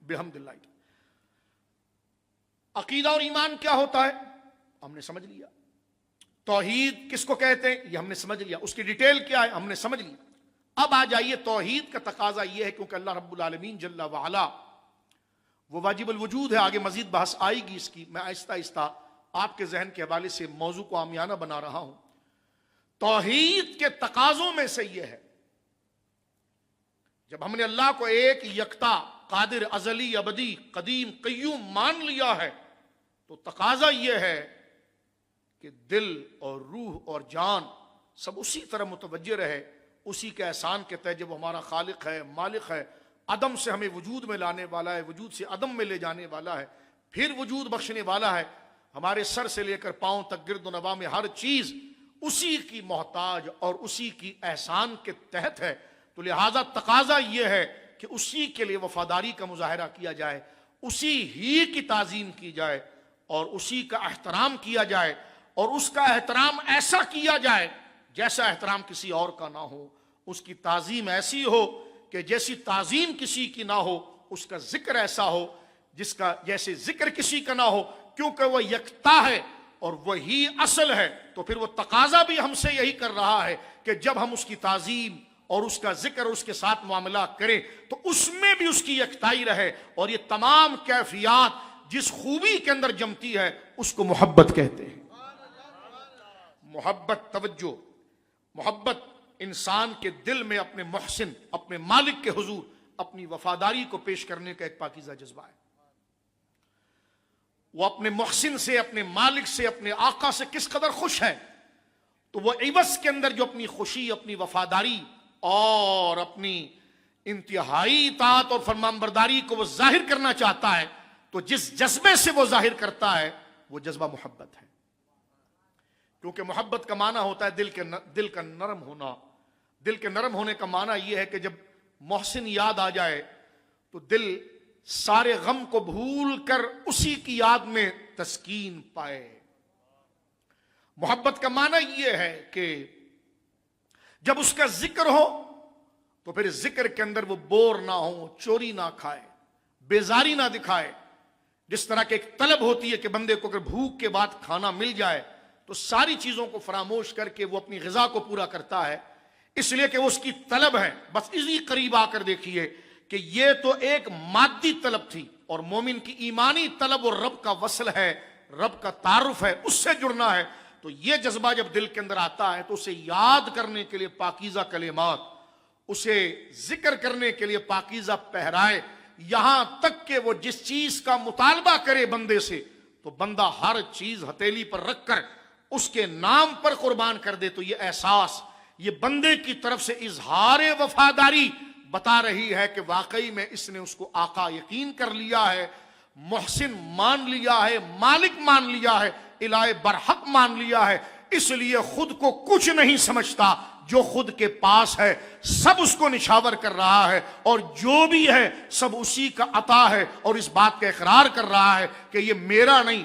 بحمد اللہ تعالی عقیدہ اور ایمان کیا ہوتا ہے ہم نے سمجھ لیا، توحید کس کو کہتے ہیں یہ ہم نے سمجھ لیا، اس کی ڈیٹیل کیا ہے ہم نے سمجھ لیا۔ اب آ جائیے توحید کا تقاضا یہ ہے، کیونکہ اللہ رب العالمین جل وعلا وہ واجب الوجود ہے، آگے مزید بحث آئے گی اس کی، میں آہستہ آہستہ آپ کے ذہن کے حوالے سے موضوع کو عامیانہ بنا رہا ہوں۔ توحید کے تقاضوں میں سے یہ ہے، جب ہم نے اللہ کو ایک یکتا قادر ازلی ابدی قدیم قیوم مان لیا ہے، تو تقاضا یہ ہے کہ دل اور روح اور جان سب اسی طرح متوجہ رہے، اسی کے احسان کے تحت، جب ہمارا خالق ہے، مالک ہے، عدم سے ہمیں وجود میں لانے والا ہے، وجود سے عدم میں لے جانے والا ہے، پھر وجود بخشنے والا ہے، ہمارے سر سے لے کر پاؤں تک گرد و نواح میں ہر چیز اسی کی محتاج اور اسی کی احسان کے تحت ہے۔ تو لہذا تقاضا یہ ہے کہ اسی کے لیے وفاداری کا مظاہرہ کیا جائے، اسی ہی کی تعظیم کی جائے اور اسی کا احترام کیا جائے، اور اس کا احترام ایسا کیا جائے جیسا احترام کسی اور کا نہ ہو، اس کی تعظیم ایسی ہو کہ جیسی تعظیم کسی کی نہ ہو، اس کا ذکر ایسا ہو جس کا جیسے ذکر کسی کا نہ ہو، کیونکہ وہ یکتا ہے اور وہی اصل ہے۔ تو پھر وہ تقاضا بھی ہم سے یہی کر رہا ہے کہ جب ہم اس کی تعظیم اور اس کا ذکر اور اس کے ساتھ معاملہ کریں تو اس میں بھی اس کی یکتائی رہے، اور یہ تمام کیفیات جس خوبی کے اندر جمتی ہے اس کو محبت کہتے ہیں۔ محبت، توجہ، محبت انسان کے دل میں اپنے محسن، اپنے مالک کے حضور اپنی وفاداری کو پیش کرنے کا ایک پاکیزہ جذبہ ہے۔ وہ اپنے محسن سے، اپنے مالک سے، اپنے آقا سے کس قدر خوش ہے، تو وہ عوض کے اندر جو اپنی خوشی، اپنی وفاداری اور اپنی انتہائی اطاعت اور فرمانبرداری کو وہ ظاہر کرنا چاہتا ہے، تو جس جذبے سے وہ ظاہر کرتا ہے وہ جذبہ محبت ہے۔ کیونکہ محبت کا معنی ہوتا ہے دل کا نرم ہونا۔ دل کے نرم ہونے کا معنی یہ ہے کہ جب محسن یاد آ جائے تو دل سارے غم کو بھول کر اسی کی یاد میں تسکین پائے۔ محبت کا معنی یہ ہے کہ جب اس کا ذکر ہو تو پھر ذکر کے اندر وہ بور نہ ہو، چوری نہ کھائے، بیزاری نہ دکھائے۔ جس طرح کہ ایک طلب ہوتی ہے کہ بندے کو اگر بھوک کے بعد کھانا مل جائے تو ساری چیزوں کو فراموش کر کے وہ اپنی غذا کو پورا کرتا ہے، اس لیے کہ وہ اس کی طلب ہے۔ بس اسی قریب آ کر دیکھیے کہ یہ تو ایک مادی طلب تھی، اور مومن کی ایمانی طلب اور رب کا وصل ہے، رب کا تعارف ہے، اس سے جڑنا ہے۔ تو یہ جذبہ جب دل کے اندر آتا ہے تو اسے یاد کرنے کے لیے پاکیزہ کلمات، اسے ذکر کرنے کے لیے پاکیزہ پہرائے، یہاں تک کہ وہ جس چیز کا مطالبہ کرے بندے سے تو بندہ ہر چیز ہتھیلی پر رکھ کر اس کے نام پر قربان کر دے۔ تو یہ احساس، یہ بندے کی طرف سے اظہار وفاداری بتا رہی ہے کہ واقعی میں اس نے اس کو آقا یقین کر لیا ہے، محسن مان لیا ہے، مالک مان لیا ہے، الہ برحق مان لیا ہے، اس لیے خود کو کچھ نہیں سمجھتا، جو خود کے پاس ہے سب اس کو نشاور کر رہا ہے، اور جو بھی ہے سب اسی کا عطا ہے، اور اس بات کا اقرار کر رہا ہے کہ یہ میرا نہیں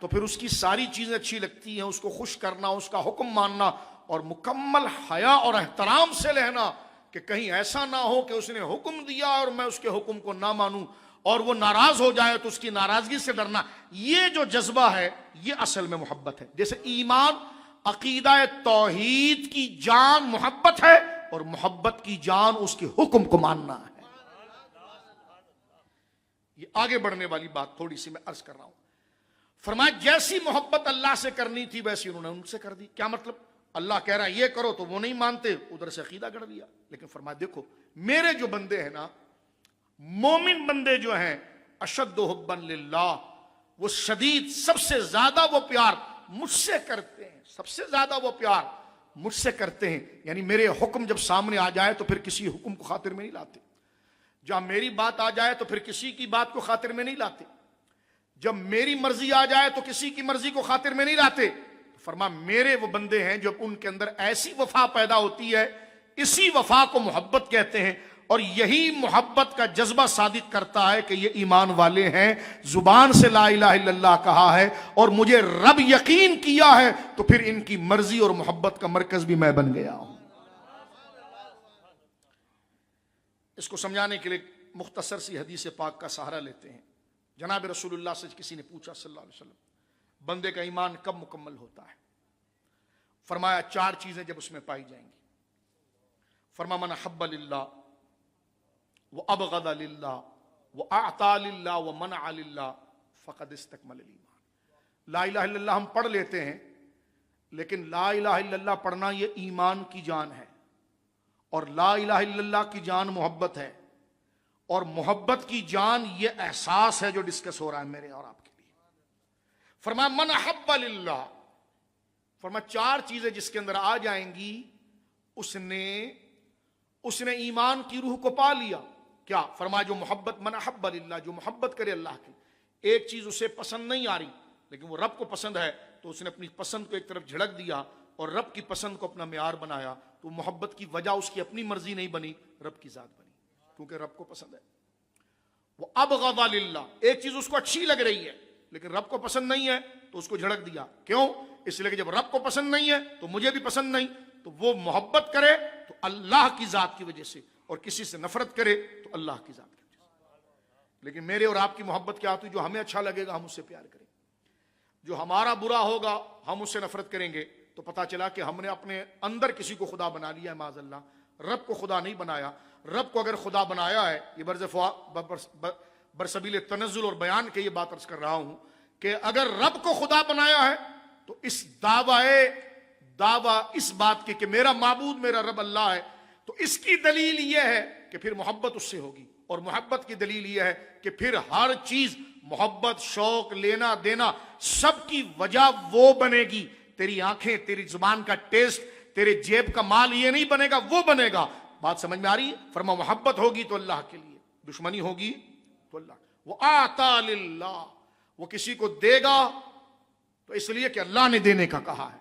تو پھر اس کی ساری چیزیں اچھی لگتی ہیں، اس کو خوش کرنا، اس کا حکم ماننا اور مکمل حیا اور احترام سے رہنا کہ کہیں ایسا نہ ہو کہ اس نے حکم دیا اور میں اس کے حکم کو نہ مانوں اور وہ ناراض ہو جائے تو اس کی ناراضگی سے ڈرنا. یہ جو جذبہ ہے یہ اصل میں محبت ہے. جیسے ایمان عقیدہ توحید کی جان محبت ہے اور محبت کی جان اس کے حکم کو ماننا ہے. یہ آگے بڑھنے والی بات تھوڑی سی میں عرض کر رہا ہوں. فرمایا جیسی محبت اللہ سے کرنی تھی ویسی انہوں نے ان سے کر دی. کیا مطلب؟ اللہ کہہ رہا ہے یہ کرو تو وہ نہیں مانتے، ادھر سے عقیدہ گڑھ دیا. لیکن فرمایا دیکھو میرے جو بندے ہیں نا، مومن بندے جو ہیں، اشد حبا للہ، وہ شدید سب سے زیادہ وہ پیار مجھ سے کرتے ہیں، سب سے زیادہ وہ پیار مجھ سے کرتے ہیں. یعنی میرے حکم جب سامنے آ جائے تو پھر کسی حکم کو خاطر میں نہیں لاتے، جہاں میری بات آ جائے تو پھر کسی کی بات کو خاطر میں نہیں لاتے، جب میری مرضی آ جائے تو کسی کی مرضی کو خاطر میں نہیں لاتے. فرما میرے وہ بندے ہیں جب ان کے اندر ایسی وفا پیدا ہوتی ہے، اسی وفا کو محبت کہتے ہیں. اور یہی محبت کا جذبہ صادق کرتا ہے کہ یہ ایمان والے ہیں، زبان سے لا الہ الا اللہ کہا ہے اور مجھے رب یقین کیا ہے، تو پھر ان کی مرضی اور محبت کا مرکز بھی میں بن گیا ہوں. اس کو سمجھانے کے لیے مختصر سی حدیث پاک کا سہارا لیتے ہیں. جناب رسول اللہ سے کسی نے پوچھا صلی اللہ علیہ وسلم بندے کا ایمان کب مکمل ہوتا ہے؟ فرمایا 4 چیزیں جب اس میں پائی جائیں گی. فرمایا من حب للہ وابغض للہ واعطى للہ ومنع للہ فقد استکمل الایمان. لا الہ الا اللہ ہم پڑھ لیتے ہیں، لیکن لا الہ الا اللہ پڑھنا یہ ایمان کی جان ہے، اور لا الہ الا اللہ کی جان محبت ہے، اور محبت کی جان یہ احساس ہے جو ڈسکس ہو رہا ہے میرے اور آپ کے لیے. فرمایا من حب للہ، فرمایا 4 چیزیں جس کے اندر آ جائیں گی اس نے ایمان کی روح کو پا لیا. کیا؟ فرمایا جو محبت، من حب للہ، جو محبت کرے اللہ کی. ایک چیز اسے پسند نہیں آ رہی لیکن وہ رب کو پسند ہے تو اس نے اپنی پسند کو ایک طرف جھڑک دیا اور رب کی پسند کو اپنا معیار بنایا. تو محبت کی وجہ اس کی اپنی مرضی نہیں بنی، رب کی ذات بنی، کیونکہ رب کو پسند ہے. وہ ابغض للہ، ایک چیز اس کو اچھی لگ رہی ہے لیکن رب کو پسند نہیں ہے تو اس کو جھڑک دیا. کیوں؟ اس لیے کہ جب رب کو پسند نہیں ہے تو مجھے بھی پسند نہیں. تو وہ محبت کرے تو اللہ کی ذات کی وجہ سے، اور کسی سے نفرت کرے تو اللہ کی ذات کی وجہ سے. لیکن میرے اور آپ کی محبت کیا ہوتی ہے؟ جو ہمیں اچھا لگے گا ہم اس سے پیار کریں، جو ہمارا برا ہوگا ہم اس سے نفرت کریں گے. تو پتا چلا کہ ہم نے اپنے اندر کسی کو خدا بنا لیا ہے معاذ اللہ. رب کو خدا نہیں بنایا. رب کو اگر خدا بنایا ہے، یہ برسبیل تنزل اور بیان کے یہ بات عرض کر رہا ہوں کہ اگر رب کو خدا بنایا ہے تو اس دعویٰ اس بات کی کہ میرا معبود میرا رب اللہ ہے، تو اس کی دلیل یہ ہے کہ پھر محبت اس سے ہوگی. اور محبت کی دلیل یہ ہے کہ پھر ہر چیز، محبت، شوق، لینا دینا، سب کی وجہ وہ بنے گی. تیری آنکھیں، تیری زبان کا ٹیسٹ، تیرے جیب کا مال یہ نہیں بنے گا، وہ بنے گا. بات سمجھ میں آ رہی ہے؟ فرما محبت ہوگی تو اللہ کے لیے، دشمنی ہوگی تو اللہ. وہ آتا للہ، وہ کسی کو دے گا تو اس لیے کہ اللہ نے دینے کا کہا ہے.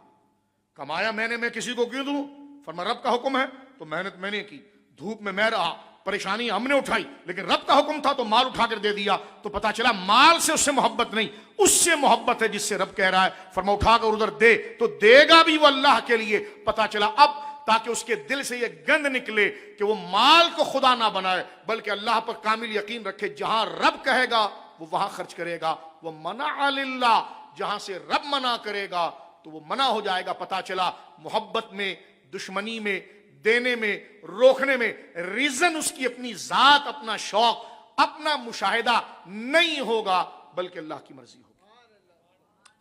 کمایا میں کسی کو کیوں دوں؟ فرما رب کا حکم ہے تو محنت میں نے کی، دھوپ میں رہا، پریشانی ہم نے اٹھائی، لیکن رب کا حکم تھا تو مال اٹھا کر دے دیا. تو پتا چلا مال سے اس سے محبت نہیں، اس سے محبت ہے جس سے رب کہہ رہا ہے فرما اٹھا کر ادھر دے، تو دے گا بھی وہ اللہ کے لیے. پتا چلا اب تاکہ اس کے دل سے یہ گند نکلے کہ وہ مال کو خدا نہ بنائے بلکہ اللہ پر کامل یقین رکھے. جہاں رب کہے گا وہ وہاں خرچ کرے گا. وہ منع للہ، جہاں سے رب منع کرے گا تو وہ منع ہو جائے گا. پتا چلا محبت میں، دشمنی میں، دینے میں، روکنے میں ریزن اس کی اپنی ذات، اپنا شوق، اپنا مشاہدہ نہیں ہوگا بلکہ اللہ کی مرضی ہوگی.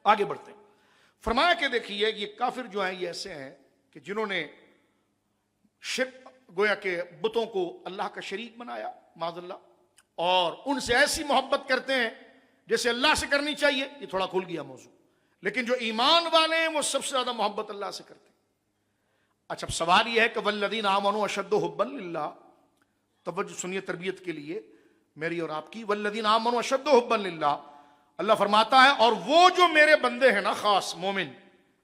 آگے بڑھتے ہیں. فرمایا کہ دیکھیے یہ کافر جو ہیں یہ ایسے ہیں کہ جنہوں نے شرک، گویا کہ بتوں کو اللہ کا شریک بنایا معاذ اللہ، اور ان سے ایسی محبت کرتے ہیں جیسے اللہ سے کرنی چاہیے. یہ تھوڑا کھل گیا موضوع. لیکن جو ایمان والے ہیں وہ سب سے زیادہ محبت اللہ سے کرتے ہیں. اچھا اب سوال یہ ہے کہ والذین آمنوا اشد حبا للہ، توجہ سنیے تربیت کے لیے میری اور آپ کی. والذین آمنوا اشد حبا للہ، اللہ فرماتا ہے اور وہ جو میرے بندے ہیں نا خاص مومن،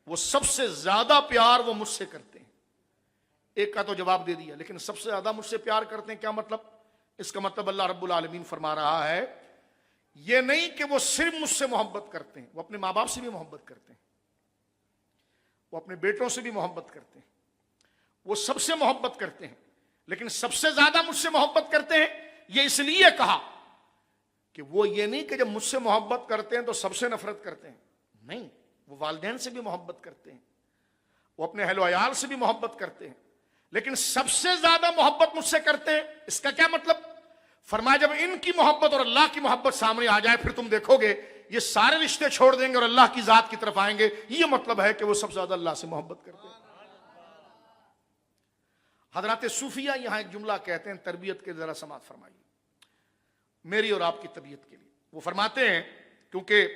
وہ سب سے زیادہ پیار وہ مجھ سے کرتے ہیں. ایک کا تو جواب دے دیا، لیکن سب سے زیادہ مجھ سے پیار کرتے ہیں کیا مطلب؟ اس کا مطلب اللہ رب العالمین فرما رہا ہے یہ نہیں کہ وہ صرف مجھ سے محبت کرتے ہیں، وہ اپنے ماں باپ سے بھی محبت کرتے ہیں، وہ اپنے بیٹوں سے بھی محبت کرتے ہیں، وہ سب سے محبت کرتے ہیں، لیکن سب سے زیادہ مجھ سے محبت کرتے ہیں۔ یہ اس لیے کہا کہ وہ یہ نہیں کہ جب مجھ سے محبت کرتے ہیں تو سب سے نفرت کرتے ہیں، نہیں، وہ والدین سے بھی محبت کرتے ہیں، وہ اپنے اہل و عیال سے بھی محبت کرتے ہیں، لیکن سب سے زیادہ محبت مجھ سے کرتے ہیں۔ اس کا کیا مطلب؟ فرمایا جب ان کی محبت اور اللہ کی محبت سامنے آ جائے، پھر تم دیکھو گے یہ سارے رشتے چھوڑ دیں گے اور اللہ کی ذات کی طرف آئیں گے۔ یہ مطلب ہے کہ وہ سب سے زیادہ اللہ سے محبت کرتے ہیں۔ حضرات صوفیہ یہاں ایک جملہ کہتے ہیں، تربیت کے ذرا سماعت فرمائیے، میری اور آپ کی طبیعت کے لیے۔ وہ فرماتے ہیں کیونکہ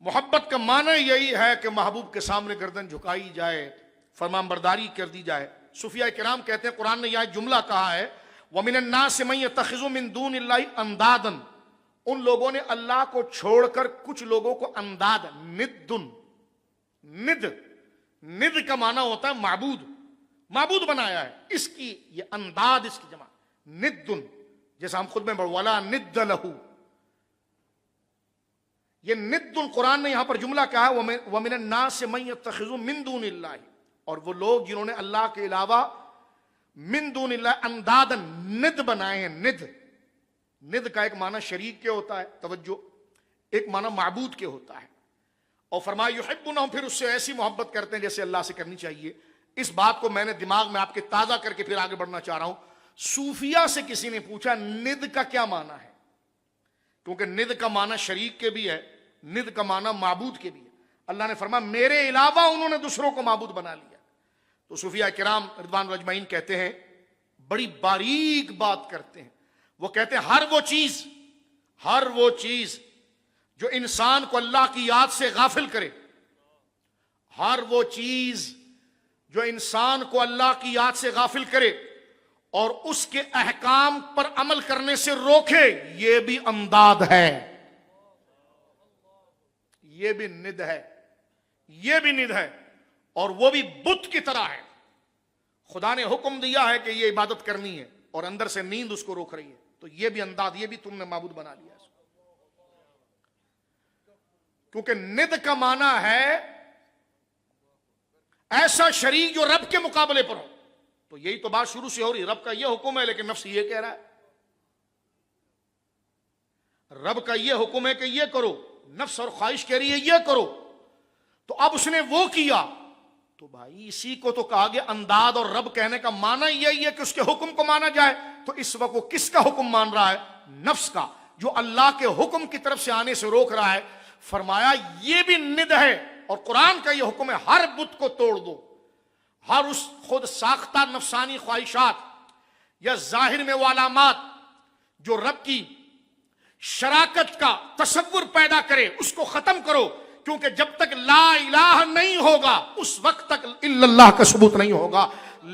محبت کا معنی یہی ہے کہ محبوب کے سامنے گردن جھکائی جائے، فرمان برداری کر دی جائے۔ صوفیہ کرام کہتے ہیں قرآن نے یہاں جملہ کہا ہے وَمِنَ النَّاسِ مَن يَتَّخِذُ مِن دُونِ اللَّهِ أَندَادًا، ان لوگوں نے اللہ کو چھوڑ کر کچھ لوگوں کو انداد، ند کا معنی ہوتا ہے معبود بنایا ہے، اس کی یہ انداد، اس کی جمع ندن، جیسا ہم خود میں وَلَا نِدَّ لَهُ، یہ ندن قرآن نے یہاں پر جملہ کہا ہے وَمِنَ النَّاسِ مَن يَتَّخِذُ مِن دُونِ اللَّهِ، اور وہ لوگ جنہوں نے اللہ کے علاوہ من دون اللہ اندادن ند بنائے ہیں۔ ند کا ایک معنی شریک کے ہوتا ہے، توجہ، ایک معنی معبود کے ہوتا ہے۔ اور فرمایا یحبونہم، پھر اس سے ایسی محبت کرتے ہیں جیسے اللہ سے کرنی چاہیے۔ اس بات کو میں نے دماغ میں آپ کے تازہ کر کے پھر آگے بڑھنا چاہ رہا ہوں۔ صوفیہ سے کسی نے پوچھا ند کا کیا معنی ہے، کیونکہ ند کا معنی شریک کے بھی ہے، ند کا معنی معبود کے بھی ہے۔ اللہ نے فرمایا میرے علاوہ انہوں نے دوسروں کو معبود بنا لیا۔ تو صوفیہ کرام رضوان اجمعین کہتے ہیں، بڑی باریک بات کرتے ہیں، وہ کہتے ہیں ہر وہ چیز جو انسان کو اللہ کی یاد سے غافل کرے، ہر وہ چیز جو انسان کو اللہ کی یاد سے غافل کرے اور اس کے احکام پر عمل کرنے سے روکے، یہ بھی انداد ہے، یہ بھی ند ہے، اور وہ بھی بت کی طرح ہے۔ خدا نے حکم دیا ہے کہ یہ عبادت کرنی ہے اور اندر سے نیند اس کو روک رہی ہے، تو یہ بھی انداز، یہ بھی تم نے معبود بنا لیا اس کو۔ کیونکہ ند کا معنی ہے ایسا شریک جو رب کے مقابلے پر ہو، تو یہی تو بات شروع سے ہو رہی، رب کا یہ حکم ہے لیکن نفس یہ کہہ رہا ہے، رب کا یہ حکم ہے کہ یہ کرو، نفس اور خواہش کہہ رہی ہے یہ کرو، تو اب اس نے وہ کیا، تو بھائی اسی کو تو کہا گیا انداد، اور رب کہنے کا معنی یہی ہے کہ اس کے حکم کو مانا جائے۔ تو اس وقت وہ کس کا حکم مان رہا ہے؟ نفس کا، جو اللہ کے حکم کی طرف سے آنے سے روک رہا ہے۔ فرمایا یہ بھی ند ہے، اور قرآن کا یہ حکم ہے ہر بت کو توڑ دو، ہر اس خود ساختہ نفسانی خواہشات یا ظاہر میں وہ علامات جو رب کی شراکت کا تصور پیدا کرے، اس کو ختم کرو، کیونکہ جب تک لا الہ نہیں ہوگا اس وقت تک الا اللہ کا ثبوت نہیں ہوگا۔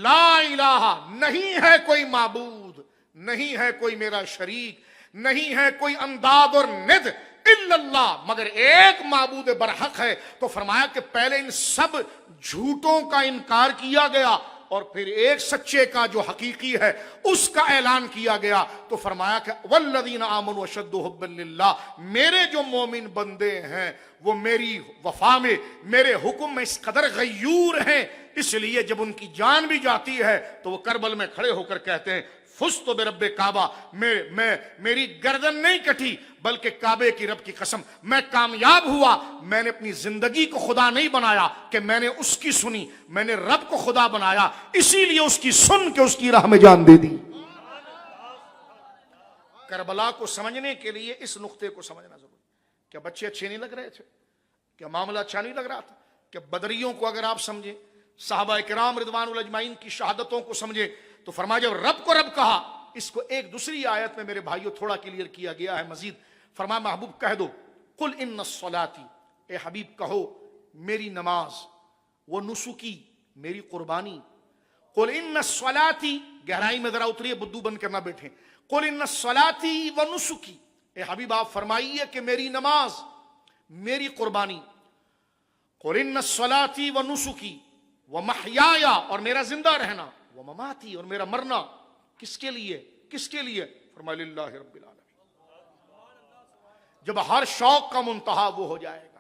لا الہ، نہیں ہے کوئی معبود، نہیں ہے کوئی میرا شریک، نہیں ہے کوئی انداد اور ند الا اللہ، مگر ایک معبود برحق ہے۔ تو فرمایا کہ پہلے ان سب جھوٹوں کا انکار کیا گیا اور پھر ایک سچے کا جو حقیقی ہے اس کا اعلان کیا گیا۔ تو فرمایا کہ والذین آمنوا اشد حبا للہ، میرے جو مومن بندے ہیں وہ میری وفا میں، میرے حکم میں اس قدر غیور ہیں، اس لیے جب ان کی جان بھی جاتی ہے تو وہ کربل میں کھڑے ہو کر کہتے ہیں فزت برب کعبہ، میری گردن نہیں کٹی بلکہ کعبے کی رب کی قسم میں کامیاب ہوا۔ میں نے اپنی زندگی کو خدا نہیں بنایا کہ میں نے اس کی سنی، میں نے رب کو خدا بنایا، اسی لیے اس کی سن کے اس کی راہ میں جان دے دی۔ کربلا کو سمجھنے کے لیے اس نقطے کو سمجھنا ضروری۔ کیا بچے اچھے نہیں لگ رہے تھے؟ کیا معاملہ اچھا نہیں لگ رہا تھا؟ کیا بدریوں کو اگر آپ سمجھیں، صحابہ کرام رضوان الاجمعین کی شہادتوں کو سمجھیں، تو فرمایا جب رب کو رب کہا، اس کو ایک دوسری آیت میں میرے بھائیوں تھوڑا کلیئر کیا گیا ہے مزید۔ فرمایا محبوب کہہ دو قل ان الصلاتی، اے حبیب کہو میری نماز، وہ نسکی میری قربانی، قل ان الصلاتی، گہرائی میں ذرا اتریے، بدو بند کرنا بیٹھے، قل ان الصلاتی و نسکی، اے حبیب آپ فرمائیے کہ میری نماز، میری قربانی، قل ان الصلاتی و نسکی و محیایا، اور میرا زندہ رہنا، و مماتی، اور میرا مرنا، کس کے لیے؟ کس کے لیے؟ فرمایا للہ رب العالمین، جب ہر شوق کا منتہا وہ ہو جائے گا،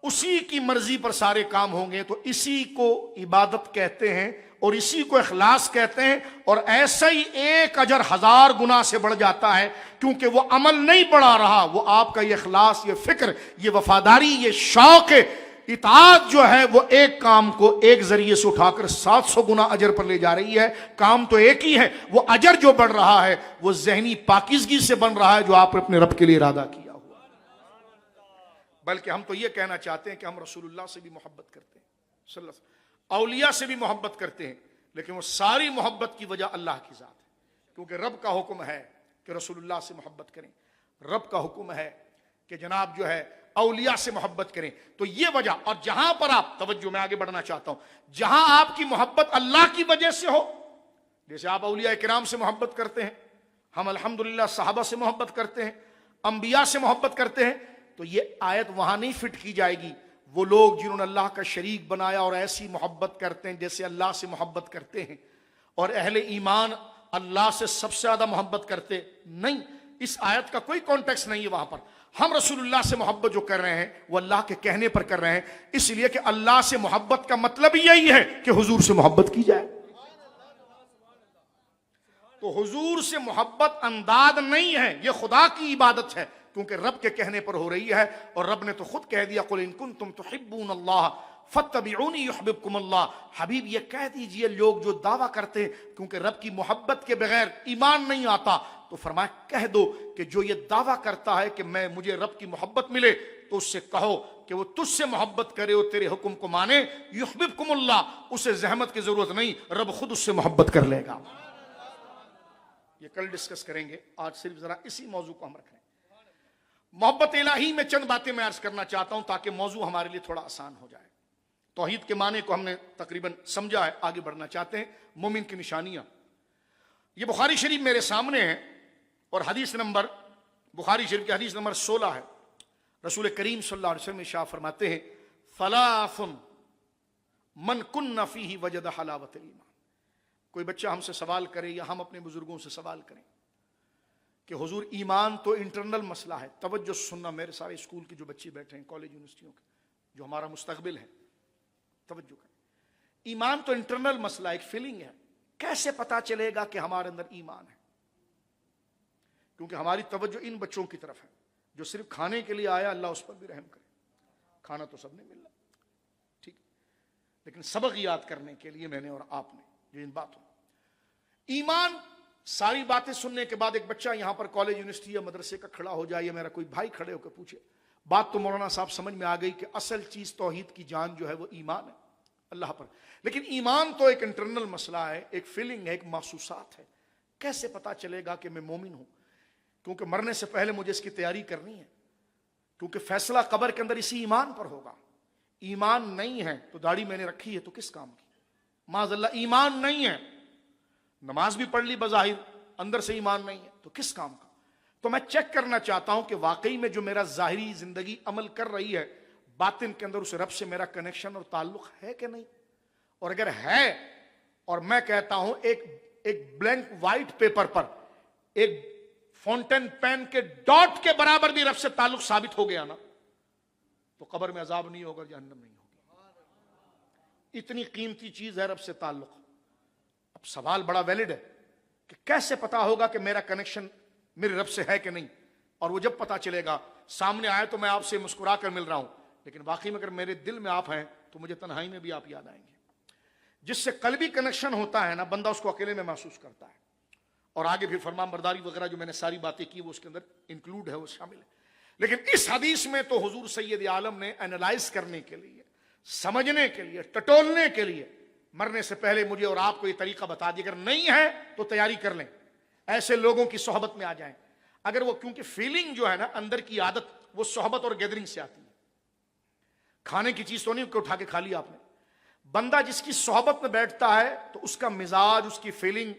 اسی کی مرضی پر سارے کام ہوں گے، تو اسی کو عبادت کہتے ہیں اور اسی کو اخلاص کہتے ہیں، اور ایسا ہی ایک اجر 1000 گنا سے بڑھ جاتا ہے، کیونکہ وہ عمل نہیں بڑھا رہا، وہ آپ کا یہ اخلاص، یہ فکر، یہ وفاداری، یہ شوق ہے، اطاعت جو ہے وہ ایک کام کو ایک ذریعے سے اٹھا کر 700 گنا اجر پر لے جا رہی ہے۔ کام تو ایک ہی ہے، وہ اجر جو بڑھ رہا ہے وہ ذہنی پاکیزگی سے بن رہا ہے جو آپ نے اپنے رب کے لیے ارادہ کیا ہوا۔ بلکہ ہم تو یہ کہنا چاہتے ہیں کہ ہم رسول اللہ سے بھی محبت کرتے ہیں صلی اللہ علیہ وسلم، اولیاء سے بھی محبت کرتے ہیں، لیکن وہ ساری محبت کی وجہ اللہ کی ذات ہے، کیونکہ رب کا حکم ہے کہ رسول اللہ سے محبت کریں، رب کا حکم ہے کہ جناب جو ہے اولیاء سے محبت کریں، تو یہ وجہ۔ اور جہاں پر آپ توجہ، میں آگے بڑھنا چاہتا ہوں، جہاں آپ کی محبت اللہ کی وجہ سے ہو، جیسے آپ اولیاء کرام سے محبت کرتے ہیں، ہم الحمدللہ صحابہ سے محبت کرتے ہیں، انبیاء سے محبت کرتے ہیں، تو یہ آیت وہاں نہیں فٹ کی جائے گی۔ وہ لوگ جنہوں نے اللہ کا شریک بنایا اور ایسی محبت کرتے ہیں جیسے اللہ سے محبت کرتے ہیں، اور اہل ایمان اللہ سے سب سے زیادہ محبت کرتے نہیں، اس آیت کا کوئی کانٹیکس نہیں ہے وہاں پر۔ ہم رسول اللہ سے محبت جو کر رہے ہیں وہ اللہ کے کہنے پر کر رہے ہیں، اس لیے کہ اللہ سے محبت کا مطلب یہی ہے کہ حضور سے محبت کی جائے۔ تو حضور سے محبت انداز نہیں ہے، یہ خدا کی عبادت ہے، کیونکہ رب کے کہنے پر ہو رہی ہے، اور رب نے تو خود کہہ دیا قل ان کنتم تحبون اللہ فاتبعونی یحببکم اللہ۔ حبیب یہ کہہ دیجئے لوگ جو دعویٰ کرتے ہیں کیونکہ رب کی محبت کے بغیر ایمان نہیں آتا، تو فرمایا کہہ دو کہ جو یہ دعویٰ کرتا ہے کہ مجھے رب کی محبت ملے، تو اس سے کہو کہ وہ تجھ سے محبت کرے اور تیرے حکم کو مانے، یحببکم اللہ، اسے زحمت کی ضرورت نہیں، رب خود اس سے محبت کر لے گا۔ یہ کل ڈسکس کریں گے، آج صرف ذرا اسی موضوع کو ہم رکھ رہے ہیں۔ محبت الہی میں چند باتیں میں عرض کرنا چاہتا ہوں تاکہ موضوع ہمارے لیے تھوڑا آسان ہو جائے۔ توحید کے معنی کو ہم نے تقریباً سمجھا ہے، آگے بڑھنا چاہتے ہیں۔ مومن کی نشانیاں، یہ بخاری شریف میرے سامنے ہے، اور حدیث نمبر، بخاری شریف کی حدیث نمبر 16 ہے۔ رسول کریم صلی اللہ علیہ وسلم ارشاد فرماتے ہیں ثلاث من کن فیہ وجد حلاوت الایمان۔ کوئی بچہ ہم سے سوال کرے یا ہم اپنے بزرگوں سے سوال کریں کہ حضور ایمان تو انٹرنل مسئلہ ہے، توجہ سننا میرے سارے اسکول کے جو بچے بیٹھے ہیں، کالج یونیورسٹیوں کے، جو ہمارا مستقبل ہے، توجہ کریں۔ ایمان تو انٹرنل مسئلہ، ایک فیلنگ ہے، کیسے پتا چلے گا کہ ہمارے اندر ایمان ہے؟ کیونکہ ہماری توجہ ان بچوں کی طرف ہے جو صرف کھانے کے لیے آیا، اللہ اس پر بھی رحم کرے، کھانا تو سب نے مل رہا ٹھیک، لیکن سبق یاد کرنے کے لیے میں نے اور آپ نے جو ان باتوں، ایمان، ساری باتیں سننے کے بعد ایک بچہ یہاں پر کالج یونیورسٹی یا مدرسے کا کھڑا ہو جائے، یا میرا کوئی بھائی کھڑے ہو کے پوچھے، بات تو مولانا صاحب سمجھ میں آ گئی کہ اصل چیز توحید کی جان جو ہے وہ ایمان ہے اللہ پر، لیکن ایمان تو ایک انٹرنل مسئلہ ہے، ایک فیلنگ ہے، ایک محسوسات ہے، کیسے پتا چلے گا کہ میں مومن ہوں؟ کیونکہ مرنے سے پہلے مجھے اس کی تیاری کرنی ہے، کیونکہ فیصلہ قبر کے اندر اسی ایمان پر ہوگا۔ ایمان نہیں ہے تو داڑھی میں نے رکھی ہے تو کس کام کی؟ معاذ اللہ، ایمان نہیں ہے، نماز بھی پڑھ لی بظاہر، اندر سے ایمان نہیں ہے تو کس کام کا؟ تو میں چیک کرنا چاہتا ہوں کہ واقعی میں جو میرا ظاہری زندگی عمل کر رہی ہے، باطن کے اندر اس رب سے میرا کنیکشن اور تعلق ہے کہ نہیں؟ اور اگر ہے، اور میں کہتا ہوں ایک بلینک وائٹ پیپر پر ایک فاؤنٹین پین کے ڈاٹ کے برابر بھی رب سے تعلق ثابت ہو گیا نا، تو قبر میں عذاب نہیں ہوگا، جہنم نہیں ہوگی۔ اتنی قیمتی چیز ہے رب سے تعلق۔ اب سوال بڑا ویلڈ ہے کہ کیسے پتا ہوگا کہ میرا کنیکشن میرے رب سے ہے کہ نہیں؟ اور وہ جب پتا چلے گا، سامنے آئے تو میں آپ سے مسکرا کر مل رہا ہوں، لیکن واقعی میں اگر میرے دل میں آپ ہیں تو مجھے تنہائی میں بھی آپ یاد آئیں گے۔ جس سے قلبی کنیکشن ہوتا ہے نا، بندہ اس کو اکیلے میں محسوس کرتا ہے، اور آگے پھر فرمان برداری وغیرہ جو میں نے ساری باتیں کی وہ اس کے اندر انکلوڈ ہے، وہ شامل ہے۔ لیکن اس حدیث میں تو حضور سید عالم نے اینالائز کرنے کے لیے، سمجھنے کے لیے، ٹٹولنے کے لیے مرنے سے پہلے مجھے اور آپ کو یہ طریقہ بتا دیا، اگر نہیں ہے تو تیاری کر لیں، ایسے لوگوں کی صحبت میں آ جائیں۔ اگر وہ، کیونکہ فیلنگ جو ہے نا، اندر کی عادت، وہ صحبت اور گیدرنگ سے آتی ہے، کھانے کی چیز تو نہیں کہ اٹھا کے کھا لی آپ نے۔ بندہ جس کی صحبت میں بیٹھتا ہے تو اس کا مزاج، اس کی فیلنگ،